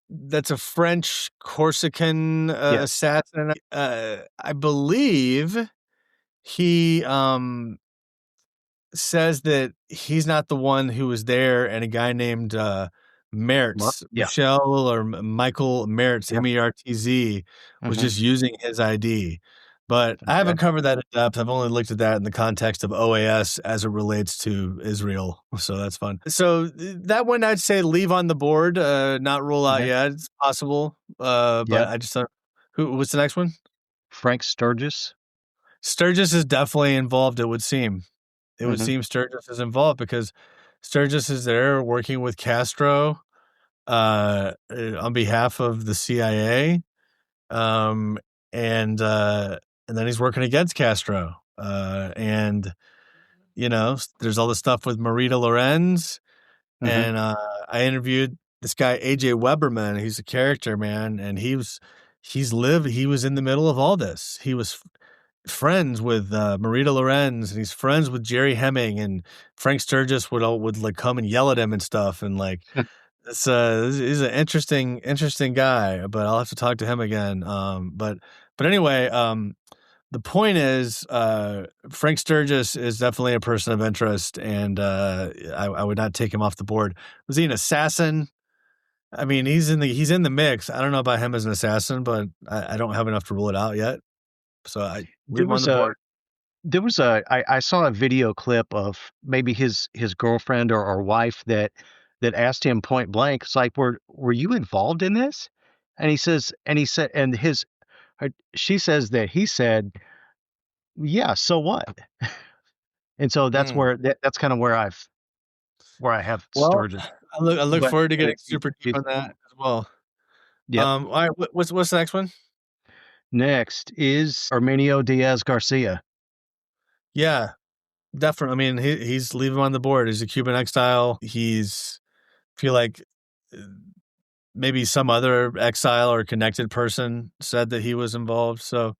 That's a French Corsican Yes. assassin. I believe he says that he's not the one who was there, and a guy named Mertz, Yeah. Michel or Michael Mertz, Yeah. MERTZ, was Hmm. just using his ID. But I Okay. haven't covered that in depth. I've only looked at that in the context of OAS as it relates to Israel. So that's fun. So that one I'd say leave on the board, not rule out Okay. yet. It's possible. Yeah. But I just don't. What's the next one? Frank Sturgis. Sturgis is definitely involved, it would seem. It would Hmm. seem Sturgis is involved because Sturgis is there working with Castro on behalf of the CIA, um, and then he's working against Castro. And there's all the stuff with Marita Lorenz, Hmm. and I interviewed this guy AJ Weberman. He's a character, man, and he was in the middle of all this. He was friends with Marita Lorenz, and he's friends with Jerry Hemming, and Frank Sturgis would like come and yell at him and stuff, and like he's an interesting guy, but I'll have to talk to him again. But anyway, the point is, Frank Sturgis is definitely a person of interest, and I would not take him off the board. Was he an assassin? I mean, he's in the mix. I don't know about him as an assassin, but I don't have enough to rule it out yet. So I leave There him on was the a board. I saw a video clip of maybe his girlfriend or wife that asked him point blank. It's like, were you involved in this? And he said, and she says that he said, yeah, so what? And so Mm. that's kind of where I have Well, Sturgis. I look But forward to getting he's, super deep he's on that as well. yep. All right, what's the next one? Next is Armenio Diaz Garcia, Yeah, definitely. I mean, he's leaving him on the board. He's a Cuban exile. He's feel like uh, maybe some other exile or connected person said that he was involved. So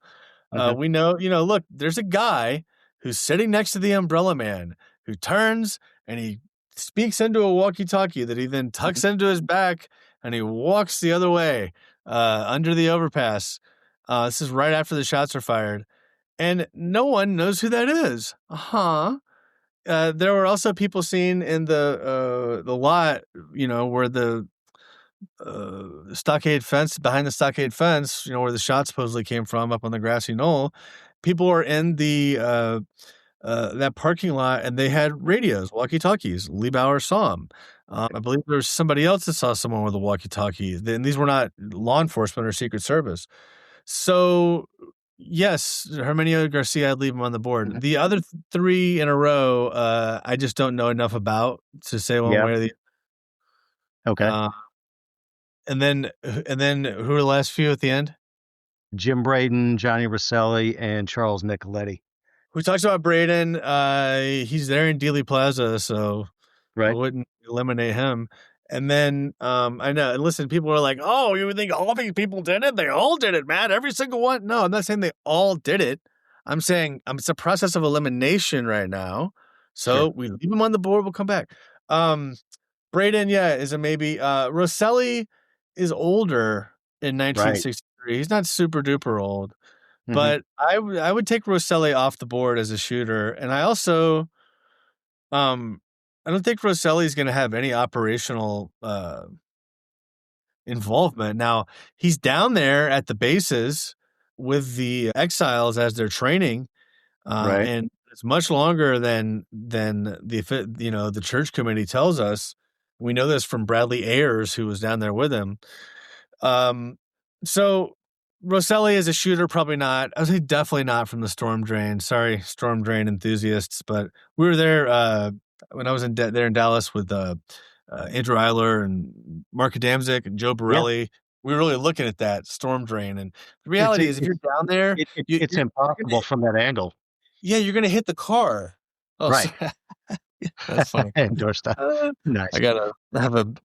hmm we know, look, there's a guy who's sitting next to the Umbrella Man who turns and he speaks into a walkie-talkie that he then tucks into his back and he walks the other way under the overpass. This is right after the shots are fired, and no one knows who that is. There were also people seen in the lot, where the stockade fence behind the stockade fence, where the shot supposedly came from up on the grassy knoll. People were in the that parking lot, and they had radios, walkie-talkies. Lee Bauer saw them. I believe there was somebody else that saw someone with a walkie-talkie. And these were not law enforcement or Secret Service. So, yes, Herminio Garcia, I'd leave him on the board. hmm The other three in a row, I just don't know enough about to say one yeah, way or the okay. uh, and then who are the last few at the end? Jim Braden, Johnny Rosselli, and Charles Nicoletti, We talked about Braden. He's there in Dealey Plaza, so I right? wouldn't eliminate him. And then I know, and listen, people are like, "Oh, you think all these people did it? They all did it, man. Every single one." No, I'm not saying they all did it. I'm saying it's a process of elimination right now. So Sure. we leave him on the board. We'll come back. Um, Braden, yeah, is a maybe. Rosselli is older in Right. 1963. He's not super duper old, hmm but I would take Rosselli off the board as a shooter, and I also um I don't think Rosselli's going to have any operational involvement. Now, he's down there at the bases with the exiles as they're training, Right. and it's much longer than the church committee tells us. We know this from Bradley Ayers, who was down there with him. Um, so Rosselli as a shooter, probably not. I would say definitely not from the Storm Drain. Sorry, Storm Drain enthusiasts, but we were there when I was there in Dallas with Andrew Eiler and Mark Adamczyk and Joe Yeah. Borelli. We were really looking at that Storm Drain, and the It's reality it, is, if you're down there, it's you're impossible gonna, from that angle. yeah, you're gonna hit the car. Oh, Right. sorry. That's funny. Endorsed that. I Nice. gotta have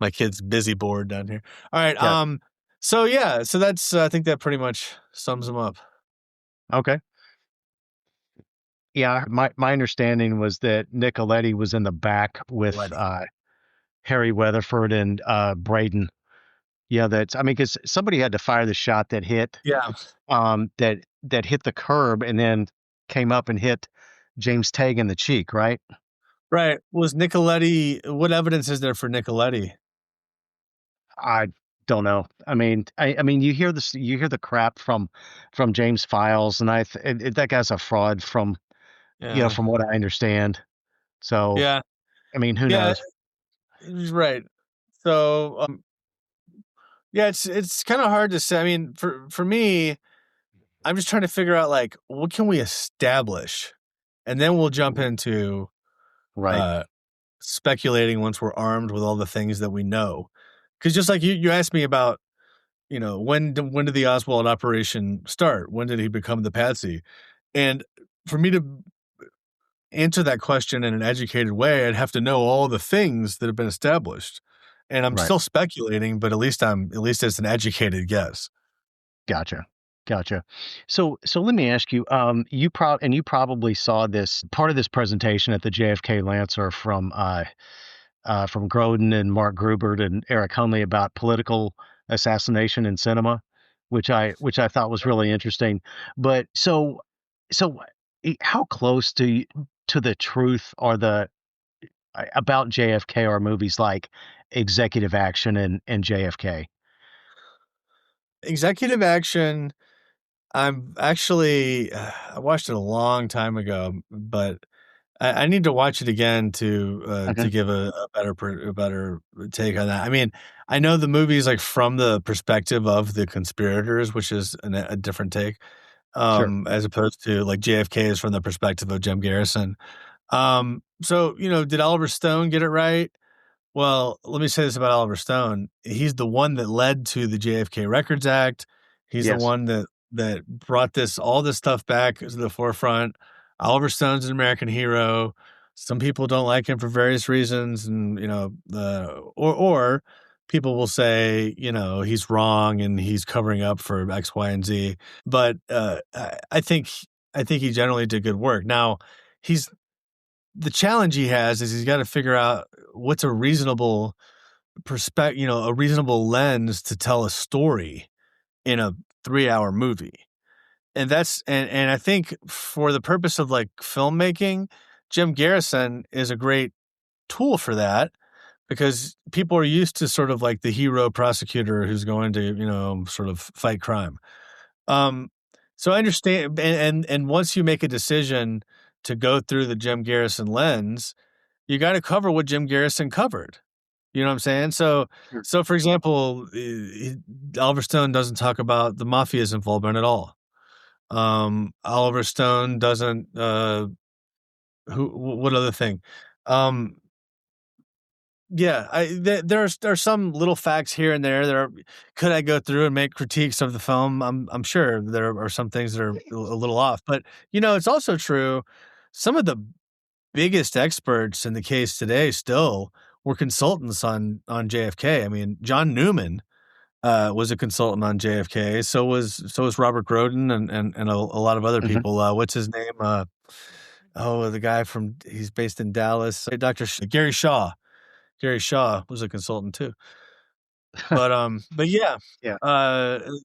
my kid's busy board down here. All right. Yeah. So yeah, so that's I think that pretty much sums them up. Okay. Yeah, my understanding was that Nicoletti was in the back with Letty. Harry Weatherford and Braden. Yeah, that's I mean, because somebody had to fire the shot that hit Yeah. that hit the curb and then came up and hit James Tague in the cheek, right? Right. Was Nicoletti, what evidence is there for Nicoletti? I don't know. I mean, you hear the crap from James Files, and that guy's a fraud from Yeah. from what I understand. So Yeah. I mean, who Yeah. knows? He's right. So, yeah, it's kind of hard to say. I mean, for me, I'm just trying to figure out like what can we establish, and then we'll jump into Right. uh speculating once we're armed with all the things that we know. Because just like you asked me about, when did the Oswald operation start? When did he become the patsy? And for me to answer that question in an educated way, I'd have to know all the things that have been established. And I'm Right. still speculating, but at least it's an educated guess. Gotcha. Gotcha. So let me ask you, you probably saw this part of this presentation at the JFK Lancer from Grodin and Mark Grubert and Eric Hunley about political assassination in cinema, which I thought was really interesting. But so how close to the truth are the about JFK are movies like Executive Action and JFK? Executive action, I'm actually I watched it a long time ago, but I need to watch it again to Okay. give a better take on that. I mean, I know the movie is like from the perspective of the conspirators, which is a different take, Sure. as opposed to like JFK is from the perspective of Jim Garrison. So did Oliver Stone get it right? Well, let me say this about Oliver Stone. He's the one that led to the JFK Records Act. He's the Yes. one that brought all this stuff back to the forefront. Oliver Stone's an American hero. Some people don't like him for various reasons, and or people will say he's wrong and he's covering up for X, Y, and Z. But I think he generally did good work. Now he's the challenge he has is he's got to figure out what's a reasonable a reasonable lens to tell a story in a 3-hour movie. And I think for the purpose of like filmmaking, Jim Garrison is a great tool for that because people are used to sort of like the hero prosecutor who's going to, sort of fight crime. Um, so I understand, and once you make a decision to go through the Jim Garrison lens, you got to cover what Jim Garrison covered. You know what I'm saying? So, Sure. so for example, Oliver Stone doesn't talk about the mafia's involvement at all. Oliver Stone doesn't. What other thing? Um, yeah, there's some little facts here and there. Could I go through and make critiques of the film? I'm sure there are some things that are a little off, but it's also true. Some of the biggest experts in the case today still were consultants on JFK. I mean, John Newman was a consultant on JFK. So was Robert Grodin and a lot of other Hmm. people. What's his name? The guy he's based in Dallas. Dr. Gary Shaw. Gary Shaw was a consultant too. But yeah. Yeah.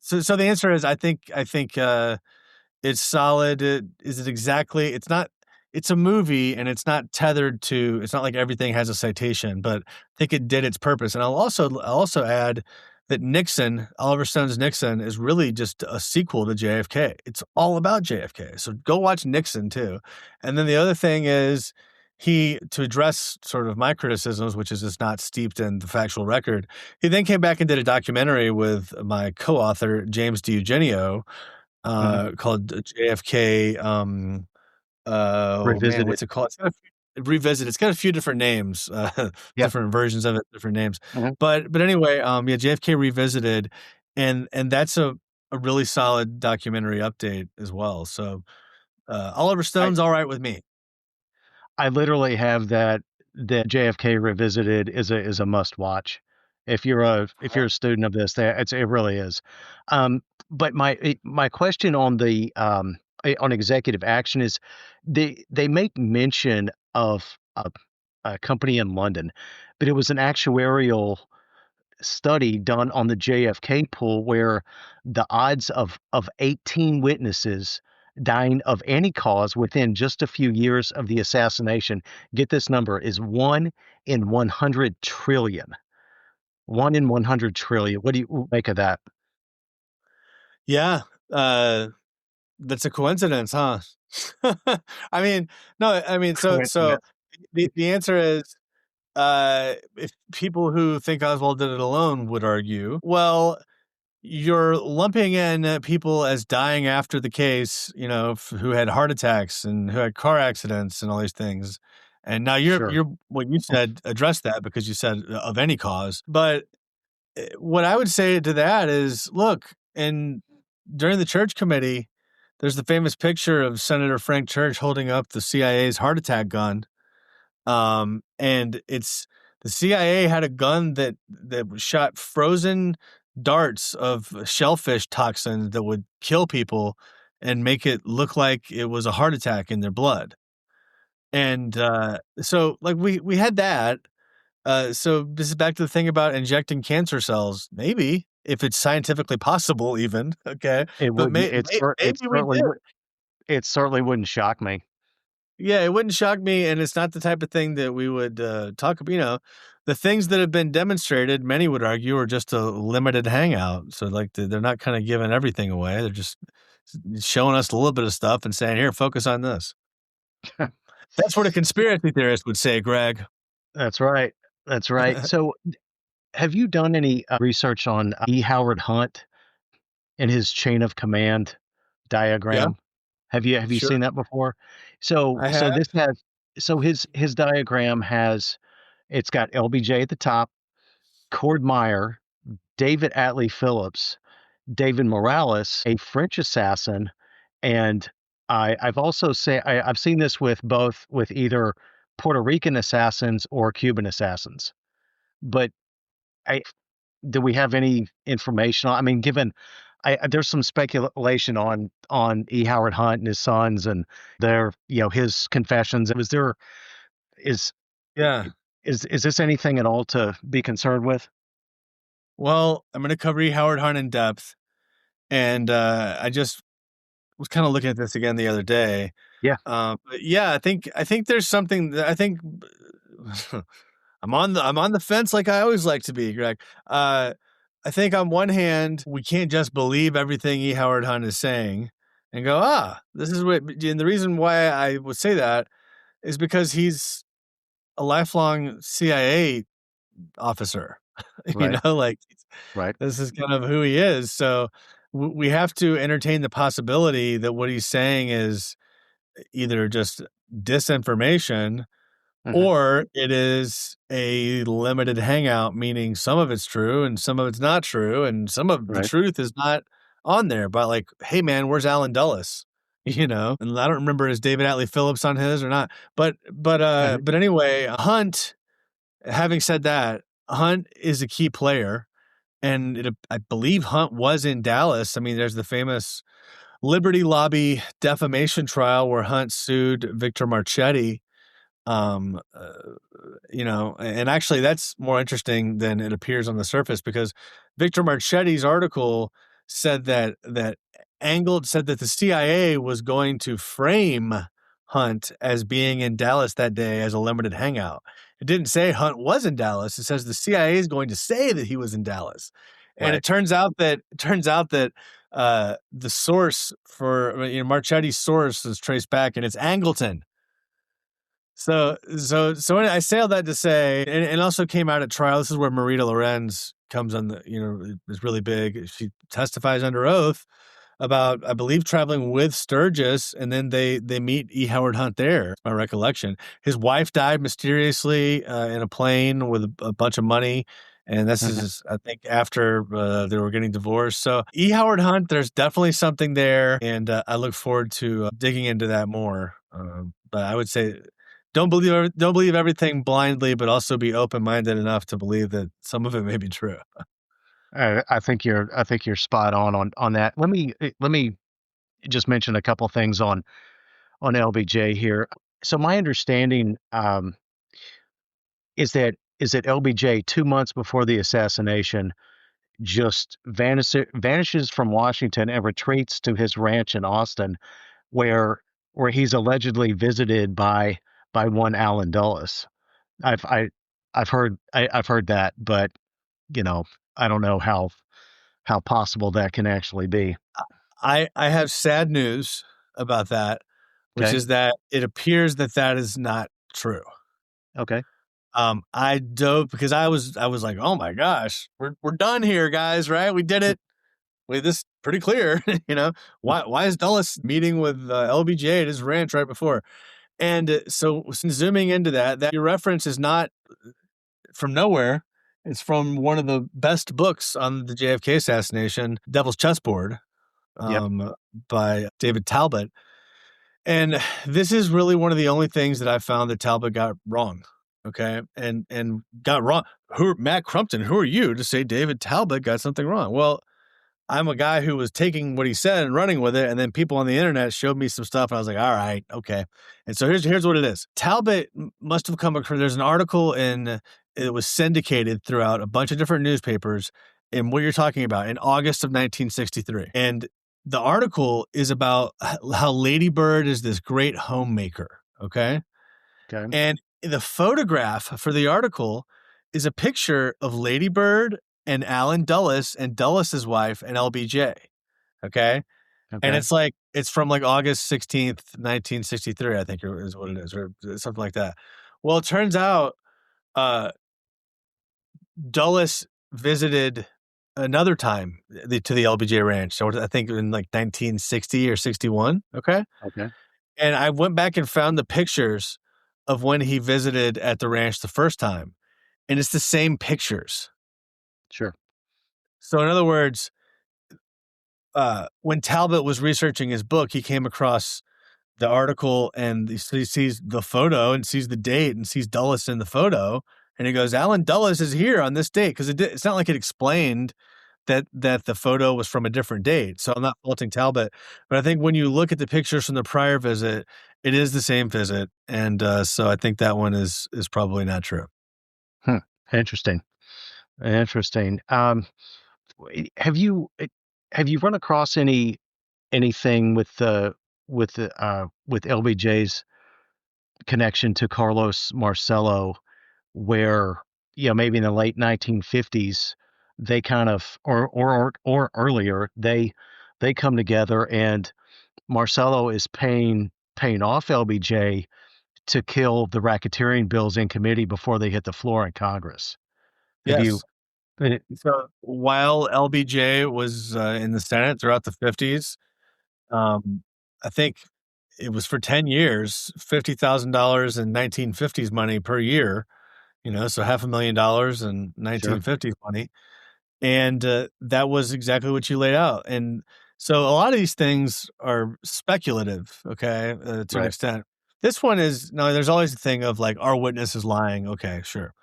So the answer is I think it's solid. Is it exactly? It's not. It's a movie, and it's not tethered to. It's not like everything has a citation, but I think it did its purpose. And I'll also add that Oliver Stone's Nixon, is really just a sequel to JFK. It's all about JFK. So go watch Nixon too. And then the other thing is to address sort of my criticisms, which is just not steeped in the factual record. He then came back and did a documentary with my co-author James DiEugenio Hmm. called JFK. Oh man, Revisited. what's it called? It's got Revisit. It's got a few different names, Yeah. different versions of it, different names. Hmm. But anyway, yeah, JFK Revisited, and that's a really solid documentary update as well. So Oliver I Stone's all right with me. I literally have that JFK Revisited is a must watch. If you're a student of this, it really is. But my question on on executive action is they make mention of a company in London, but it was an actuarial study done on the JFK pool where the odds of 18 witnesses dying of any cause within just a few years of the assassination, get this number, is 1 in 100 trillion. 1 in 100 trillion. What do you make of that? Yeah, that's a coincidence, huh? I mean, no, I mean, so Coincidence. the answer is, if people who think Oswald did it alone would argue, well, you're lumping in people as dying after the case, who had heart attacks and who had car accidents and all these things. And now Sure. you're what you said addressed that because you said of any cause. But what I would say to that is, look, and during the Church Committee, there's the famous picture of Senator Frank Church holding up the CIA's heart attack gun. And it's the CIA had a gun that shot frozen darts of shellfish toxin that would kill people and make it look like it was a heart attack in their blood. And so like we had that. So this is back to the thing about injecting cancer cells. Maybe if it's scientifically possible, even okay, It but would maybe we did. it certainly wouldn't shock me. Yeah, it wouldn't shock me, and it's not the type of thing that we would talk about. The things that have been demonstrated, many would argue, are just a limited hangout. So, like, they're not kind of giving everything away. They're just showing us a little bit of stuff and saying, "Here, focus on this." That's what a conspiracy theorist would say, Greg. That's right. That's right. So, have you done any research on E. Howard Hunt and his chain of command Yeah, diagram? Have you sure. seen that before? So I so have. this has so his diagram has, it's got LBJ at the top, Cord Meyer, David Atlee Phillips, David Morales, a French assassin, and I've seen this with either Puerto Rican assassins or Cuban assassins. But I do we have any information I mean, given there's some speculation on E. Howard Hunt and his sons and his confessions. Is Yeah. is this anything at all to be concerned with? Well, I'm going to cover E. Howard Hunt in depth, and I just was kind of looking at this again the other day. Yeah. But yeah, I think there's something that I think I'm on the fence like I always like to be, Greg. I think on one hand, we can't just believe everything E. Howard Hunt is saying and go, this is what. And the reason why I would say that is because he's a lifelong CIA officer. Right. Like Right. this is kind of who he is. So we have to entertain the possibility that what he's saying is either just disinformation Hmm. or it is a limited hangout, meaning some of it's true and some of it's not true, and some of the Right. truth is not on there. But like, hey man, where's Alan Dulles? And I don't remember is David Atlee Phillips on his or not. Hmm. But anyway, Hunt. Having said that, Hunt is a key player, and I believe Hunt was in Dallas. I mean, there's the famous Liberty Lobby defamation trial where Hunt sued Victor Marchetti. Um, uh, and actually that's more interesting than it appears on the surface because Victor Marchetti's article said that the CIA was going to frame Hunt as being in Dallas that day as a limited hangout. It didn't say Hunt was in Dallas. It says the CIA is going to say that he was in Dallas. And Right. it turns out that the source for Marchetti's source is traced back, and it's Angleton. So I say all that to say, and also came out at trial. This is where Marita Lorenz comes on is really big. She testifies under oath about, I believe, traveling with Sturgis, and then they meet E. Howard Hunt there. My recollection. His wife died mysteriously in a plane with a bunch of money. And this Hmm. is, I think, after they were getting divorced. So E. Howard Hunt, there's definitely something there, and I look forward to digging into that more. But I would say don't believe everything blindly, but also be open-minded enough to believe that some of it may be true. I think you're spot on that. Let me just mention a couple things on LBJ here. So my understanding is that LBJ 2 months before the assassination just vanishes from Washington and retreats to his ranch in Austin, where he's allegedly visited by one Alan Dulles. I've I, I've heard that, but you know I don't know how possible that can actually be. I have sad news about that, which Okay. is that it appears that that is not true. Okay. I dove because I was like, oh my gosh, we're done here, guys, right? We did it. We this pretty clear, you know. Why is Dulles meeting with LBJ at his ranch right before? And so zooming into that your reference is not from nowhere. It's from one of the best books on the JFK assassination, Devil's Chessboard, Yep. by David Talbot. And this is really one of the only things that I found that Talbot got wrong. Okay. And got wrong. Matt Crumpton, who are you to say David Talbot got something wrong? Well, I'm a guy who was taking what he said and running with it, and then people on the internet showed me some stuff, and I was like, "All right, okay." And so here's what it is. Talbot must have come across. There's an article it was syndicated throughout a bunch of different newspapers in what you're talking about in August of 1963, and the article is about how Lady Bird is this great homemaker. Okay, Okay. and the photograph for the article is a picture of Lady Bird and Alan Dulles and Dulles' wife and LBJ. Okay. And Okay. it's from like August 16th, 1963, I think is what it is, or something like that. Well, it turns out uh, Dulles visited another time to the LBJ ranch. So I think in like 1960 or 61. Okay. Okay. And I went back and found the pictures of when he visited at the ranch the first time. And it's the same pictures. Sure. So in other words, when Talbot was researching his book, he came across the article and he sees the photo and sees the date and sees Dulles in the photo. And he goes, Alan Dulles is here on this date. Cause it's not like it explained that the photo was from a different date. So I'm not faulting Talbot, but I think when you look at the pictures from the prior visit, it is the same visit. And so I think that one is probably not true. Hmm. Interesting. Interesting. Have you run across anything with LBJ's connection to Carlos Marcello, where maybe in the late 1950s they kind of or earlier they come together and Marcello is paying off LBJ to kill the racketeering bills in committee before they hit the floor in Congress. Have you? Yes. So while LBJ was in the Senate throughout the 50s, I think it was for 10 years, $50,000 in 1950s money per year, so $500,000 in Sure. 1950s money. And that was exactly what you laid out. And so a lot of these things are speculative, okay, to an Right. extent. This one is, no, there's always the thing of like, our witness is lying. Okay, sure.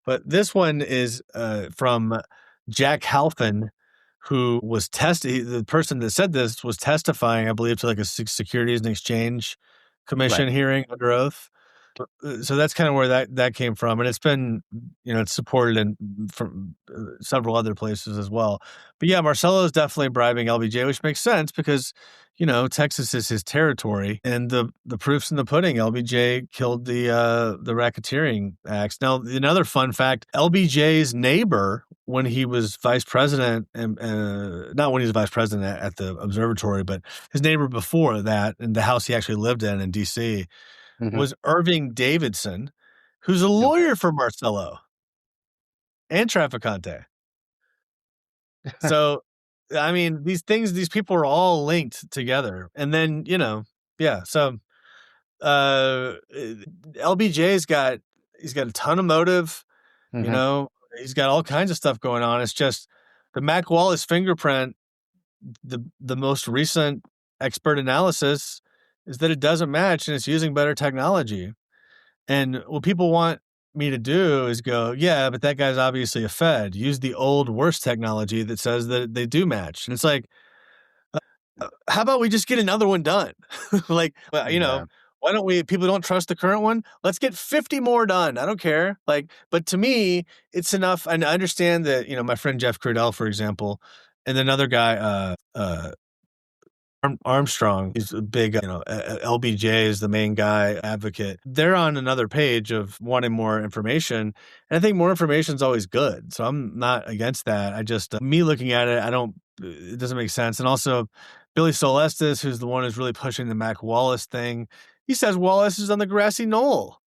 But this one is from Jack Halpin, who was the person that said this was testifying, I believe, to like a Securities and Exchange Right. Commission hearing under oath. So that's kind of where that came from, and it's been, it's supported from several other places as well. But yeah, Marcelo is definitely bribing LBJ, which makes sense because Texas is his territory, and the proof's in the pudding. LBJ killed the racketeering acts. Now, another fun fact: LBJ's neighbor when he was vice president, and not when he was vice president at the observatory, but his neighbor before that, in the house he actually lived in DC, Hmm. was Irving Davidson, who's a Okay. lawyer for Marcello and Trafficante. So, I mean, these people are all linked together. And then, yeah. So, uh, LBJ's he's got a ton of motive, Hmm. he's got all kinds of stuff going on. It's just the Mac Wallace fingerprint, the most recent expert analysis is that it doesn't match and it's using better technology. And what people want me to do is go, yeah, but that guy's obviously a Fed. Use the old, worse technology that says that they do match. And it's like, how about we just get another one done? Like, Yeah. why don't we, people don't trust the current one? Let's get 50 more done. I don't care. Like, but to me, it's enough. And I understand that, my friend Jeff Crudell, for example, and another guy, Armstrong, he's a big, LBJ is the main guy advocate. They're on another page of wanting more information. And I think more information is always good. So I'm not against that. I just, me looking at it, it doesn't make sense. And also Billy Solestis, who's the one who's really pushing the Mac Wallace thing. He says Wallace is on the grassy knoll.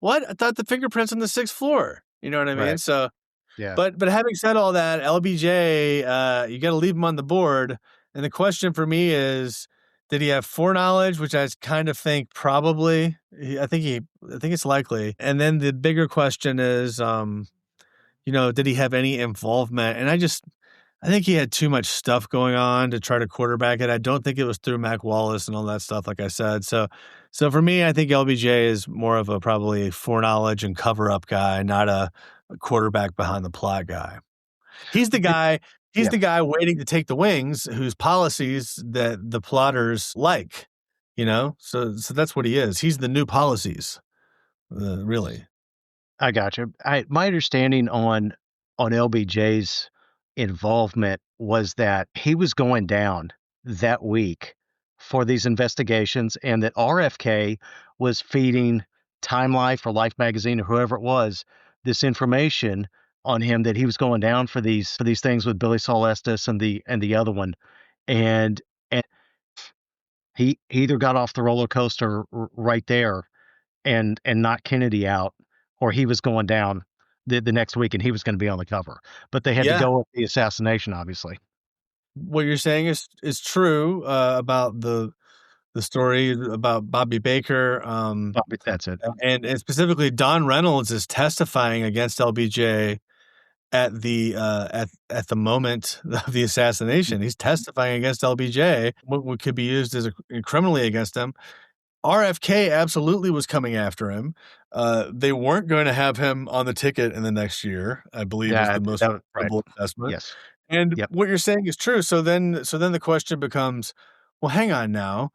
What? I thought the fingerprints on the 6th floor. You know what I mean? Right. So, Yeah. but having said all that, LBJ, you got to leave him on the board. And the question for me is, did he have foreknowledge? Which I kind of think probably. I think it's likely. And then the bigger question is, did he have any involvement? And I think he had too much stuff going on to try to quarterback it. I don't think it was through Mac Wallace and all that stuff, like I said. So for me, I think LBJ is more of a probably foreknowledge and cover up guy, not a quarterback behind the plot guy. He's the guy. He's Yeah. the guy waiting to take the wings, whose policies that the plotters like. So that's what he is. He's the new policies, really. I got you. My understanding on LBJ's involvement was that he was going down that week for these investigations, and that RFK was feeding Time Life or Life magazine or whoever it was this information on him that he was going down for these things with Billy Solestis and the other one, and he either got off the roller coaster right there and knock Kennedy out, or he was going down the next week and he was going to be on the cover. But they had to Yeah. go with the assassination, obviously. What you're saying is true about the story about Bobby Baker. That's it. And specifically, Don Reynolds is testifying against LBJ at the at the moment of the assassination. He's testifying against LBJ, what could be used as criminally against him. RFK absolutely was coming after him. They weren't going to have him on the ticket in the next year, I believe, is the most right. credible assessment. Yes. And Yep. what you're saying is true. So then the question becomes, well, hang on now.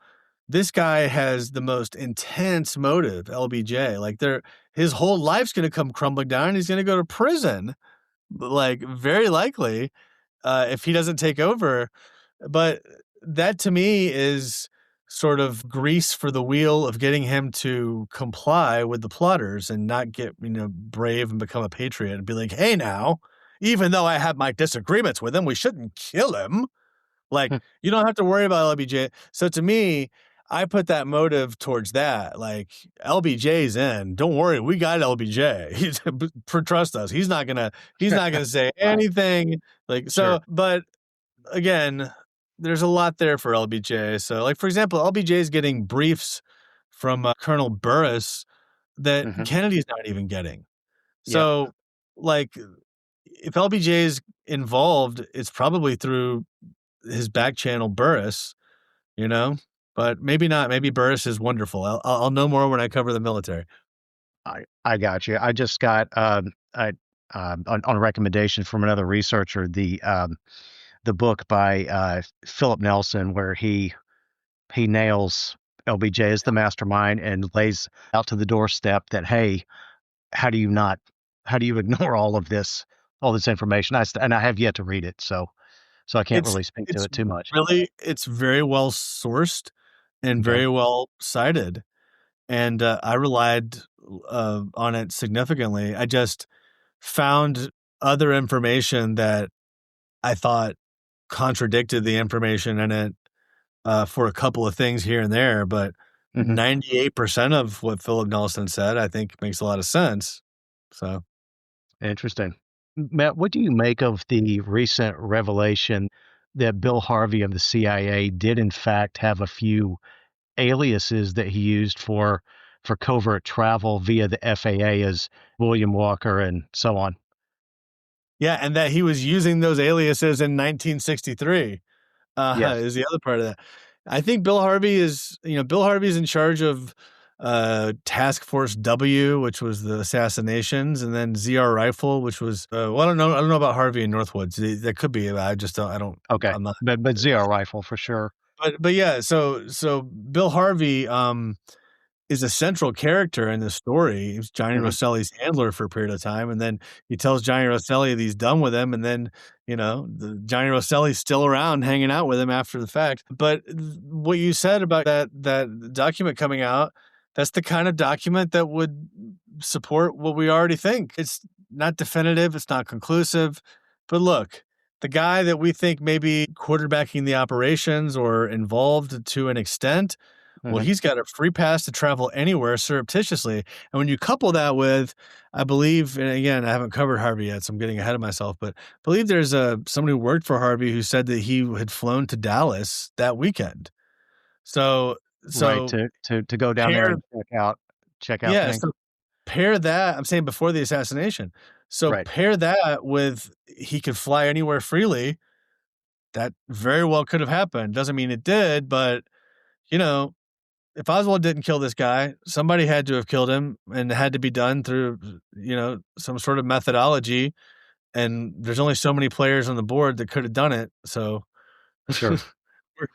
This guy has the most intense motive, LBJ. Like his whole life's going to come crumbling down. He's going to go to prison, like very likely, if he doesn't take over. But that to me is sort of grease for the wheel of getting him to comply with the plotters and not get, brave and become a patriot and be like, hey, now, even though I have my disagreements with him, we shouldn't kill him. Like, you don't have to worry about LBJ. So to me, I put that motive towards that. Like, LBJ's in. Don't worry, we got LBJ. Trust us. He's not gonna say anything. Like, so, Sure. but again, there's a lot there for LBJ. So, like, for example, LBJ is getting briefs from Colonel Burris that Kennedy's not even getting. So, like, if LBJ is involved, it's probably through his back channel Burris, but maybe not. Maybe Burris is wonderful. I'll know more when I cover the military. I got you. I just got on a recommendation from another researcher the book by Philip Nelson, where he nails LBJ as the mastermind and lays out to the doorstep that, hey, how do you ignore all this information? And I have yet to read it, so I can't really speak to it too much. Really, it's very well sourced and very well cited, and I relied on it significantly. I just found other information that I thought contradicted the information in it for a couple of things here and there, but 98% of what Philip Nelson said, I think, makes a lot of sense. So interesting. Matt, what do you make of the recent revelation that Bill Harvey of the CIA did in fact have a few aliases that he used for covert travel via the FAA as William Walker and so on? Yeah, and that he was using those aliases in 1963 is the other part of that. I think Bill Harvey is in charge of Task Force W, which was the assassinations, and then ZR Rifle, which was I don't know about Harvey and Northwoods. That could be. I just don't. I don't. Okay, I'm not, but ZR Rifle for sure. but yeah, so Bill Harvey is a central character in this story. He was Johnny Mhm. Rosselli's handler for a period of time, and then he tells Johnny Rosselli that he's done with him, and then, the Johnny Rosselli's still around hanging out with him after the fact. But what you said about that document coming out, that's the kind of document that would support what we already think. It's not definitive, it's not conclusive, but look, the guy that we think may be quarterbacking the operations or involved to an extent, well, Mhm. he's got a free pass to travel anywhere surreptitiously. And when you couple that with, I believe, and again, I haven't covered Harvey yet, so I'm getting ahead of myself, but I believe there's somebody who worked for Harvey who said that he had flown to Dallas that weekend. So, Right, so to go down there pair, and check out yeah, things. so pair that, I'm saying before the assassination. So Right. pair that with he could fly anywhere freely. That very well could have happened. Doesn't mean it did, but you know, if Oswald didn't kill this guy, somebody had to have killed him, and it had to be done through, some sort of methodology. And there's only so many players on the board that could have done it. So Sure.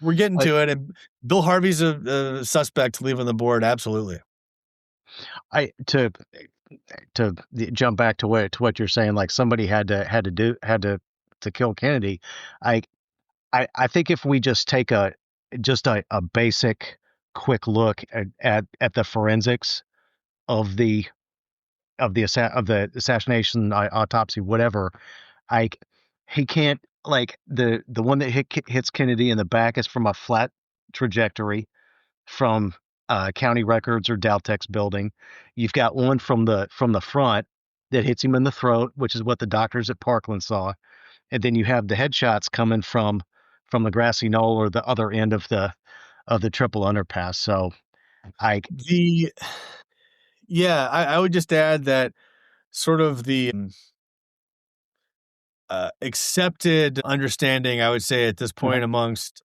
we're getting I to it. And Bill Harvey's a suspect leaving the board. Absolutely. I to jump back to what you're saying, like somebody had to kill Kennedy. I I think if we just take a basic quick look at the forensics of the assassination, autopsy, whatever, I he can't, like, the one that hits Kennedy in the back is from a flat trajectory from county records or Daltex building. You've got one from the front that hits him in the throat, which is what the doctors at Parkland saw, and then you have the headshots coming from the grassy knoll or the other end of the triple underpass. So I The Yeah, I would just add that sort of the accepted understanding, I would say, at this Mhm. point amongst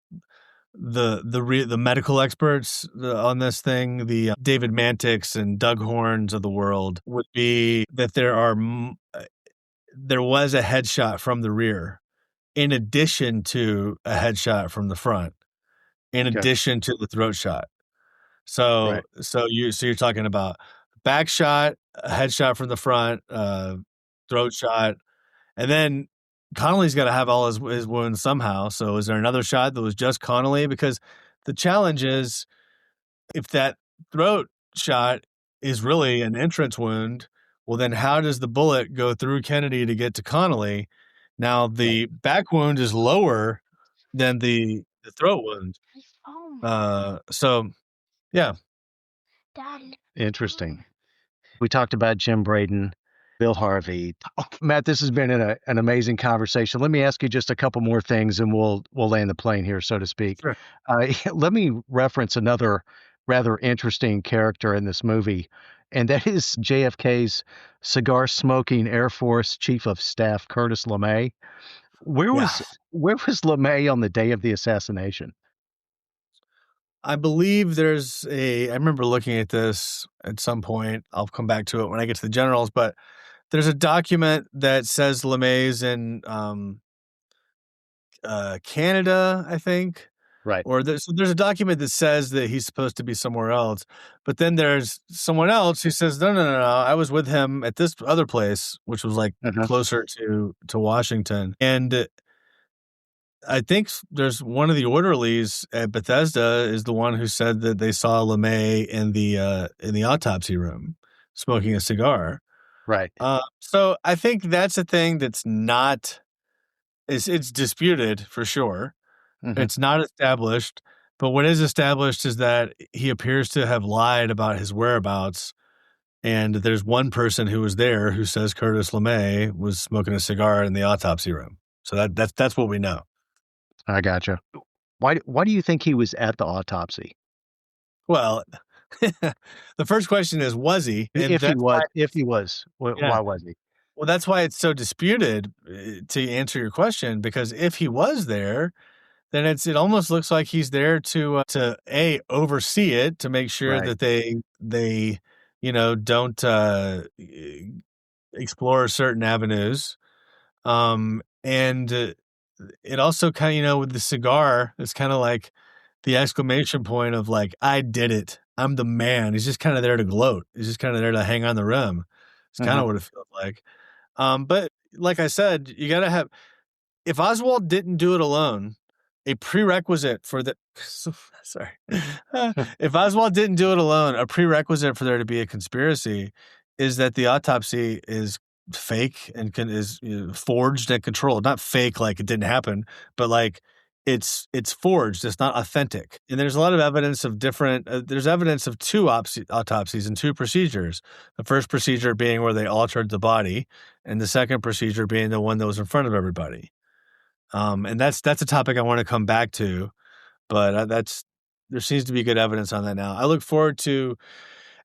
the medical experts on this thing, the David Mantix and Doug Horns of the world, would be that there was a headshot from the rear, in addition to a headshot from the front, in Okay. addition to the throat shot. So Right. you're talking about back shot, a headshot from the front, throat shot, and then Connolly's got to have all his wounds somehow. So is there another shot that was just Connolly? Because the challenge is, if that throat shot is really an entrance wound, well, then how does the bullet go through Kennedy to get to Connolly? Now Right. the back wound is lower than the throat wound. So yeah, Interesting. We talked about Jim Braden, Bill Harvey. Oh, Matt, this has been an amazing conversation. Let me ask you just a couple more things, and we'll land the plane here, so to speak. sure. Let me reference another rather interesting character in this movie, and that is JFK's cigar smoking Air Force Chief of Staff Curtis LeMay. Where Yeah. was where was LeMay on the day of the assassination? I believe I remember looking at this at some point. I'll come back to it when I get to the generals, but there's a document that says LeMay's in Canada, I think. Right. Or there's a document that says that he's supposed to be somewhere else, but then there's someone else who says, "No, no, no, no, I was with him at this other place," which was, like, Uh-huh. closer to Washington, and I think there's one of the orderlies at Bethesda is the one who said that they saw LeMay in the autopsy room smoking a cigar. Right. So I think that's a thing that's not it's disputed for sure. Hmm. It's not established, but what is established is that he appears to have lied about his whereabouts, and there's one person who was there who says Curtis LeMay was smoking a cigar in the autopsy room. So that's what we know. I gotcha. Why do you think he was at the autopsy? Well, the first question is, was he? And If he that's why was, yeah. why was he? Well, that's why it's so disputed, to answer your question, because if he was there, then it almost looks like he's there to A, oversee it, to make sure Right. that they, don't, explore certain avenues. And, it also kinda, with the cigar, it's kinda like the exclamation point of like, I did it. I'm the man. He's just kind of there to gloat. He's just kind of there to hang on the rim. It's kind Mhm. of what it feels like. But like I said, you got to have, if Oswald didn't do it alone, a prerequisite for the, sorry, if Oswald didn't do it alone, a prerequisite for there to be a conspiracy is that the autopsy is fake and is forged and controlled. Not fake like it didn't happen, but like it's forged. It's not authentic. And there's a lot of evidence of different. There's evidence of two autopsies and two procedures. The first procedure being where they altered the body, and the second procedure being the one that was in front of everybody. And that's a topic I want to come back to, but there seems to be good evidence on that now. I look forward to,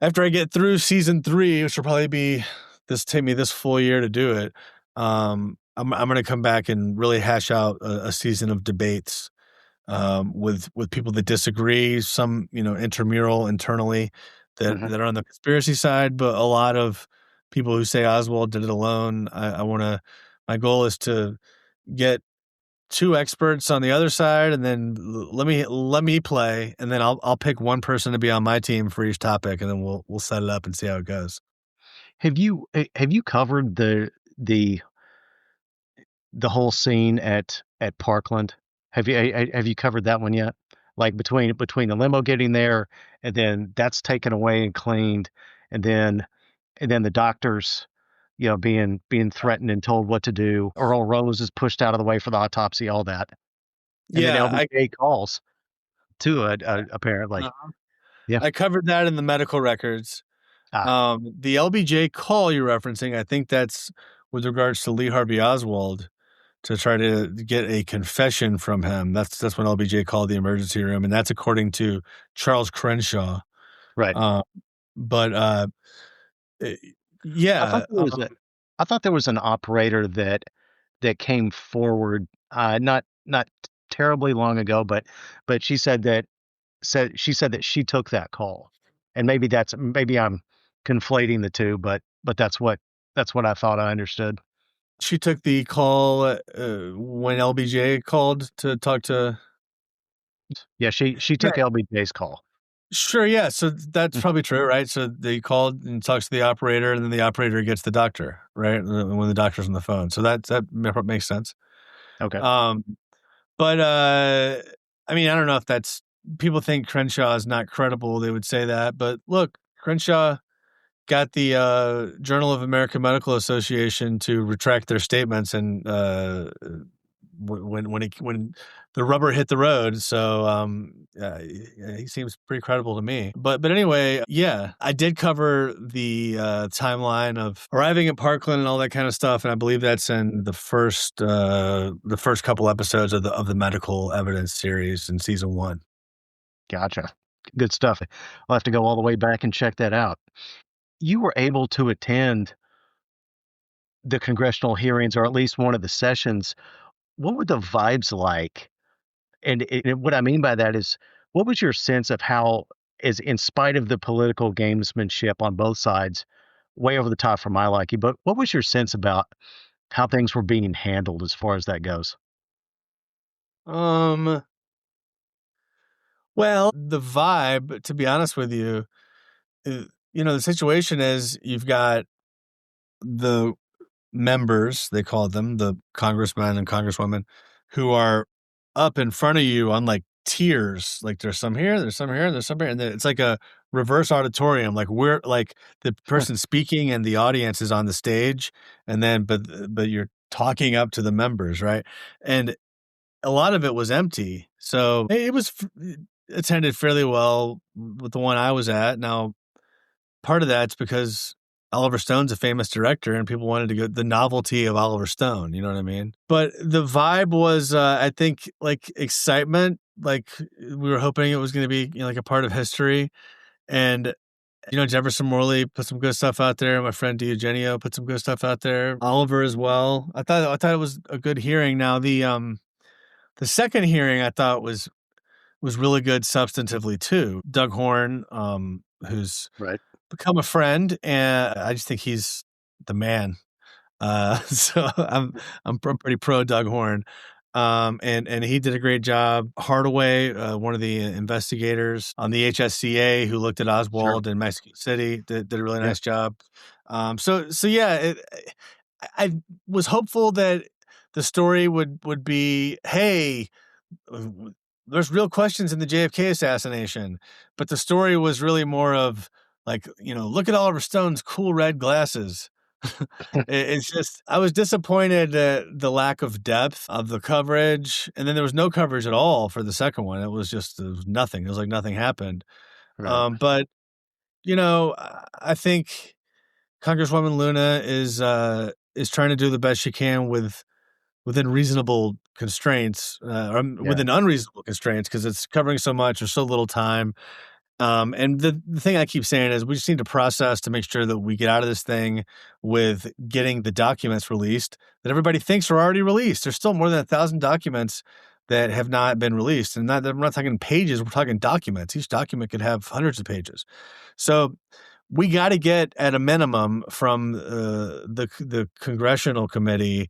after I get through season 3, which will probably take me this full year to do it. I'm going to come back and really hash out a season of debates with people that disagree, some intramural internally that Mhm. are on the conspiracy side, but a lot of people who say Oswald did it alone. I want to. My goal is to get 2 experts on the other side, and then let me play, and then I'll pick one person to be on my team for each topic, and then we'll set it up and see how it goes. Have you covered the the whole scene at Parkland? Have you covered that one yet? Like between the limo getting there and then that's taken away and cleaned, and then the doctors, being threatened and told what to do. Earl Rose is pushed out of the way for the autopsy, all that, and then Yeah, LBJ calls to it, apparently. uh, Yeah. I covered that in the medical records. Ah, The LBJ call you're referencing, I think that's with regards to Lee Harvey Oswald to try to get a confession from him. That's when LBJ called the emergency room, and that's according to Charles Crenshaw. right. Uh, but eh, I thought yeah, I thought there was an operator that came forward, not terribly long ago, but she said that she took that call, and maybe I'm conflating the two, but that's what I thought I understood. she took the call when LBJ called to talk to. Yeah, she Yeah, took LBJ's call. sure. Yeah, so that's Mm, probably true, right? So they called and talks to the operator, and then the operator gets the doctor, right? When the doctor's on the phone, so that makes sense. okay. Um, but I mean, I don't know if that's people think Crenshaw is not credible. They would say that, but look, Crenshaw got the Journal of American Medical Association to retract their statements, and when the rubber hit the road. So he seems pretty credible to me. But anyway, yeah, I did cover the timeline of arriving at Parkland and all that kind of stuff, and I believe that's in the first couple episodes of the medical evidence series in season 1. Gotcha. Good stuff. I'll have to go all the way back and check that out. You were able to attend the congressional hearings, or at least one of the sessions. What were the vibes like? And what I mean by that is, what was your sense of how, is in spite of the political gamesmanship on both sides, way over the top for my liking, but what was your sense about how things were being handled as far as that goes? Um, well, the vibe, to be honest with you, the situation is you've got the members, they call them, the congressmen and congresswomen, who are up in front of you on like tiers. Like there's some here, there's some here, there's some here. And then it's like a reverse auditorium. Like we're like the person speaking and the audience is on the stage. And then, but you're talking up to the members, right? And a lot of it was empty. So it was attended fairly well with the one I was at. Now, part of that's because Oliver Stone's a famous director and people wanted to go the novelty of Oliver Stone, you know what I mean? But the vibe was, I think, like excitement. Like we were hoping it was going to be, like a part of history. And, Jefferson Morley put some good stuff out there. My friend Eugenio put some good stuff out there. Oliver as well. I thought it was a good hearing. Now the second hearing I thought was really good substantively too. Doug Horn, who's Right. become a friend, and I just think he's the man. So I'm pretty pro Doug Horn. And he did a great job. Hardaway, one of the investigators on the HSCA who looked at Sure. Oswald in Mexico City, did a really Yeah. nice job. So yeah, I was hopeful that the story would be, hey, there's real questions in the JFK assassination, but the story was really more of like, look at Oliver Stone's cool red glasses. It's just, I was disappointed at the lack of depth of the coverage, and then there was no coverage at all for the second one. It was nothing. It was like nothing happened. Right. But I think Congresswoman Luna is trying to do the best she can within reasonable constraints, Yeah. within unreasonable constraints, because it's covering so much or so little time. And the thing I keep saying is we just need to process to make sure that we get out of this thing with getting the documents released that everybody thinks are already released. There's still more than 1,000 documents that have not been released. And we're not talking pages, we're talking documents. Each document could have hundreds of pages. So we got to get, at a minimum, from the Congressional committee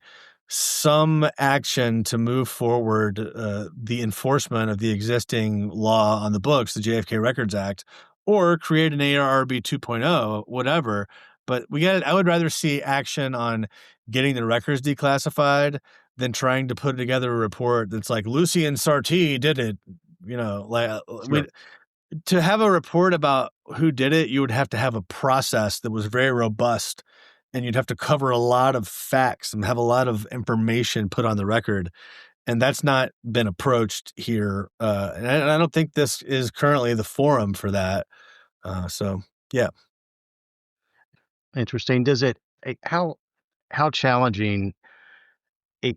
some action to move forward the enforcement of the existing law on the books, the JFK Records Act, or create an ARRB 2.0, whatever. But I would rather see action on getting the records declassified than trying to put together a report that's like Lucien Sarti did it. Sure. To have a report about who did it, you would have to have a process that was very robust, and you'd have to cover a lot of facts and have a lot of information put on the record. And that's not been approached here. And I don't think this is currently the forum for that. So yeah. Interesting. Does it how challenging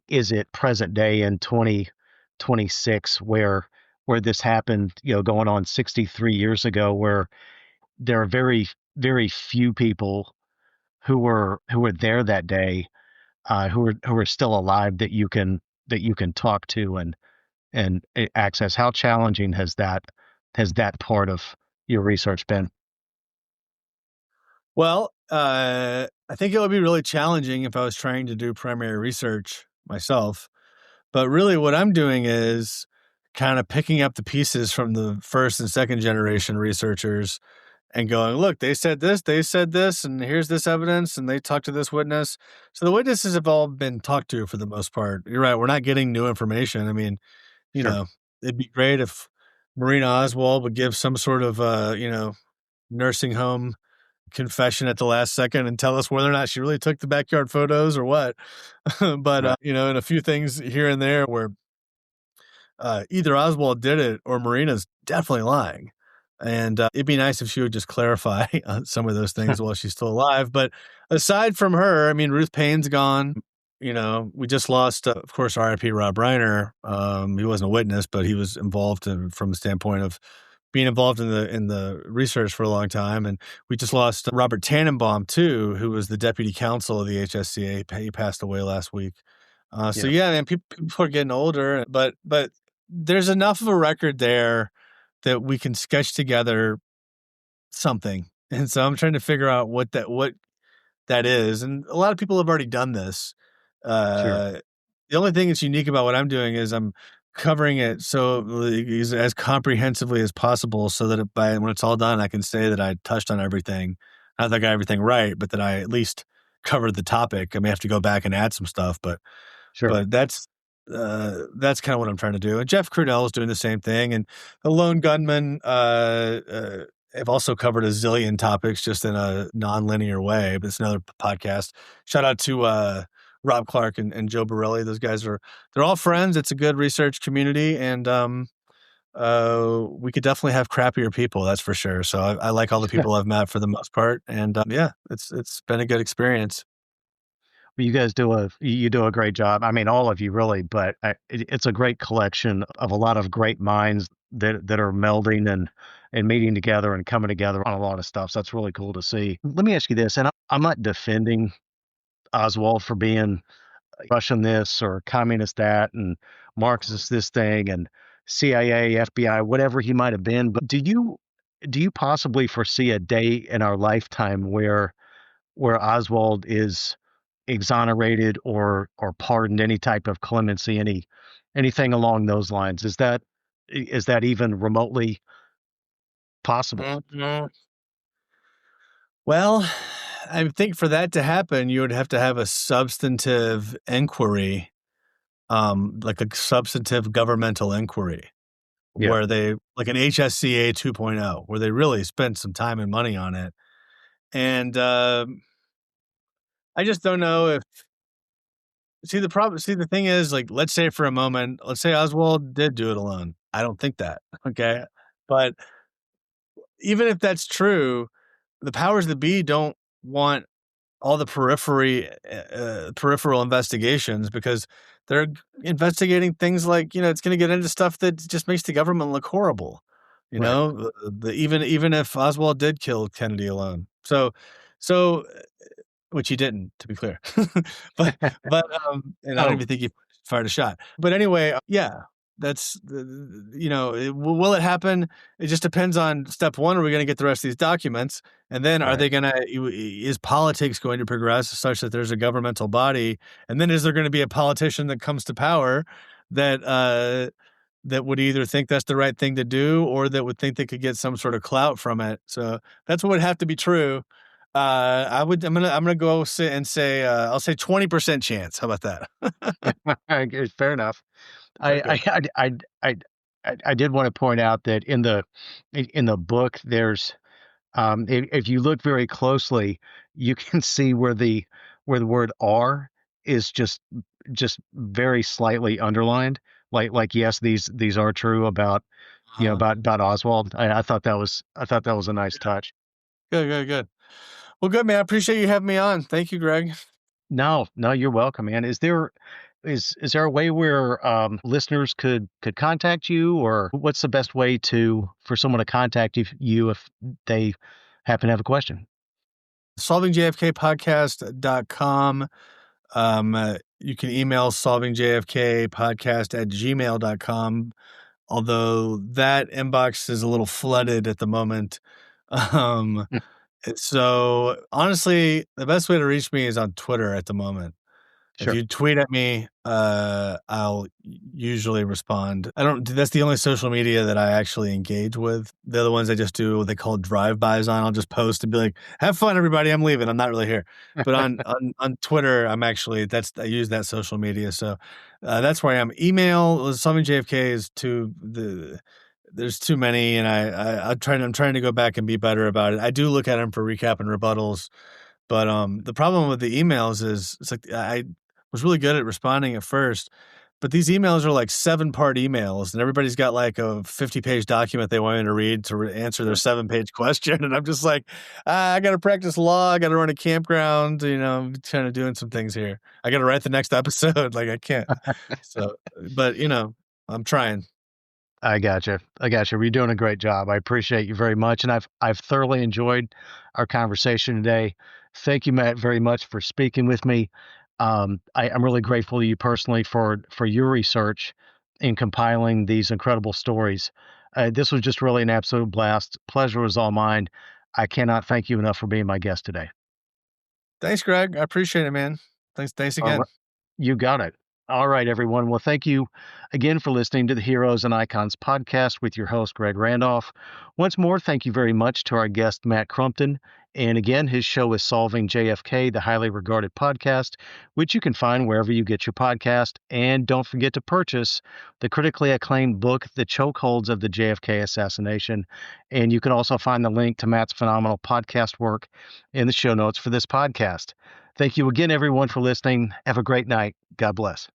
is it present day in 2026 where this happened, going on 63 years ago, where there are very, very few people who were there that day, who are still alive that you can talk to and access. How challenging has that part of your research been? Well, I think it would be really challenging if I was trying to do primary research myself. But really, what I'm doing is kind of picking up the pieces from the first and second generation researchers and going, look, they said this, and here's this evidence, and they talked to this witness. So the witnesses have all been talked to for the most part. You're right. We're not getting new information. I mean, you Sure. know, it'd be great if Marina Oswald would give some sort of, nursing home confession at the last second and tell us whether or not she really took the backyard photos or what. But, Right. and a few things here and there where either Oswald did it or Marina's definitely lying. And it'd be nice if she would just clarify some of those things while she's still alive. But aside from her, I mean, Ruth Payne's gone. We just lost, of course, RIP Rob Reiner. He wasn't a witness, but he was involved from the standpoint of being involved in the research for a long time. And we just lost Robert Tannenbaum too, who was the deputy counsel of the HSCA. He passed away last week. So Yeah. yeah, man, people are getting older, but there's enough of a record there that we can sketch together something. And so I'm trying to figure out what that is. And a lot of people have already done this. Sure. Uh, the only thing that's unique about what I'm doing is I'm covering it so as comprehensively as possible, so that when it's all done, I can say that I touched on everything. Not that I got everything right, but that I at least covered the topic. I may have to go back and add some stuff, but Sure. that's kind of what I'm trying to do. And Jeff Crudell is doing the same thing. And the Lone Gunmen have also covered a zillion topics just in a non-linear way. But it's another podcast. Shout out to Rob Clark and Joe Borelli. Those guys they're all friends. It's a good research community, and we could definitely have crappier people. That's for sure. So I like all the people I've met for the most part, and yeah, it's been a good experience. You guys do a great job. I mean, all of you really, but it's a great collection of a lot of great minds that are melding and meeting together and coming together on a lot of stuff. So that's really cool to see. Let me ask you this, and I'm not defending Oswald for being Russian this or communist that and Marxist this thing and CIA, FBI, whatever he might have been. But do you possibly foresee a day in our lifetime where Oswald is exonerated or pardoned, any type of clemency, anything along those lines. Is that even remotely possible? Mhm. Well, I think for that to happen, you would have to have a substantive inquiry, like a substantive governmental inquiry, Yeah, where they like an HSCA 2.0, where they really spent some time and money on it. And I just don't know if see the thing is, like, let's say for a moment, let's say Oswald did do it alone. I don't think that. Okay. But even if that's true, the powers that be don't want all the peripheral investigations because they're investigating things like, it's going to get into stuff that just makes the government look horrible. right. Even if Oswald did kill Kennedy alone. So which he didn't, to be clear. But and I don't Oh, even think he fired a shot. But anyway, yeah, that's will it happen? It just depends on step 1, are we gonna get the rest of these documents? And then are right. they gonna is politics going to progress such that there's a governmental body? And then is there gonna be a politician that comes to power that, that would either think that's the right thing to do or that would think they could get some sort of clout from it? So that's what would have to be true. I'm gonna go sit and say, I'll say 20% chance. How about that? Fair enough. I Okay. I did want to point out that in the book, if you look very closely, you can see where the word "are" is just very slightly underlined. Like yes, these are true about Uh-huh. about Oswald. I thought that was a nice touch. Good, good, good. Well, good, man. I appreciate you having me on. Thank you, Greg. No, no, you're welcome, man. Is there a way where listeners could contact you, or what's the best way for someone to contact you if they happen to have a question? SolvingJFKpodcast.com. You can email solvingjfkpodcast@gmail.com, although that inbox is a little flooded at the moment. Um, Hmm, so honestly, the best way to reach me is on Twitter at the moment. If sure. you tweet at me, I'll usually respond. I don't That's the only social media that I actually engage with. The other ones I just do what they call drive-bys on. I'll just post and be like, "Have fun, everybody. I'm leaving. I'm not really here." But on Twitter, I use that social media. So, that's where I am. Email, Solving JFK is there's too many, and I'm trying to go back and be better about it. I do look at them for recap and rebuttals, but, the problem with the emails is it's like I was really good at responding at first, but these emails are like 7-part emails, and everybody's got like a 50-page document they want me to read to answer their 7-page question, and I'm just like, I gotta practice law, I gotta run a campground, I'm kind of doing some things here. I gotta write the next episode, like I can't. So, but I'm trying. I gotcha. I gotcha. You're doing a great job. I appreciate you very much, and I've thoroughly enjoyed our conversation today. Thank you, Matt, very much for speaking with me. I'm really grateful to you personally for your research in compiling these incredible stories. This was just really an absolute blast. Pleasure was all mine. I cannot thank you enough for being my guest today. Thanks, Greg. I appreciate it, man. Thanks All again. right. You got it. All right, everyone. Well, thank you again for listening to the Heroes and Icons podcast with your host, Greg Randolph. Once more, thank you very much to our guest, Matt Crumpton. And again, his show is Solving JFK, the highly regarded podcast, which you can find wherever you get your podcast. And don't forget to purchase the critically acclaimed book, The Chokeholds of the JFK Assassination. And you can also find the link to Matt's phenomenal podcast work in the show notes for this podcast. Thank you again, everyone, for listening. Have a great night. God bless.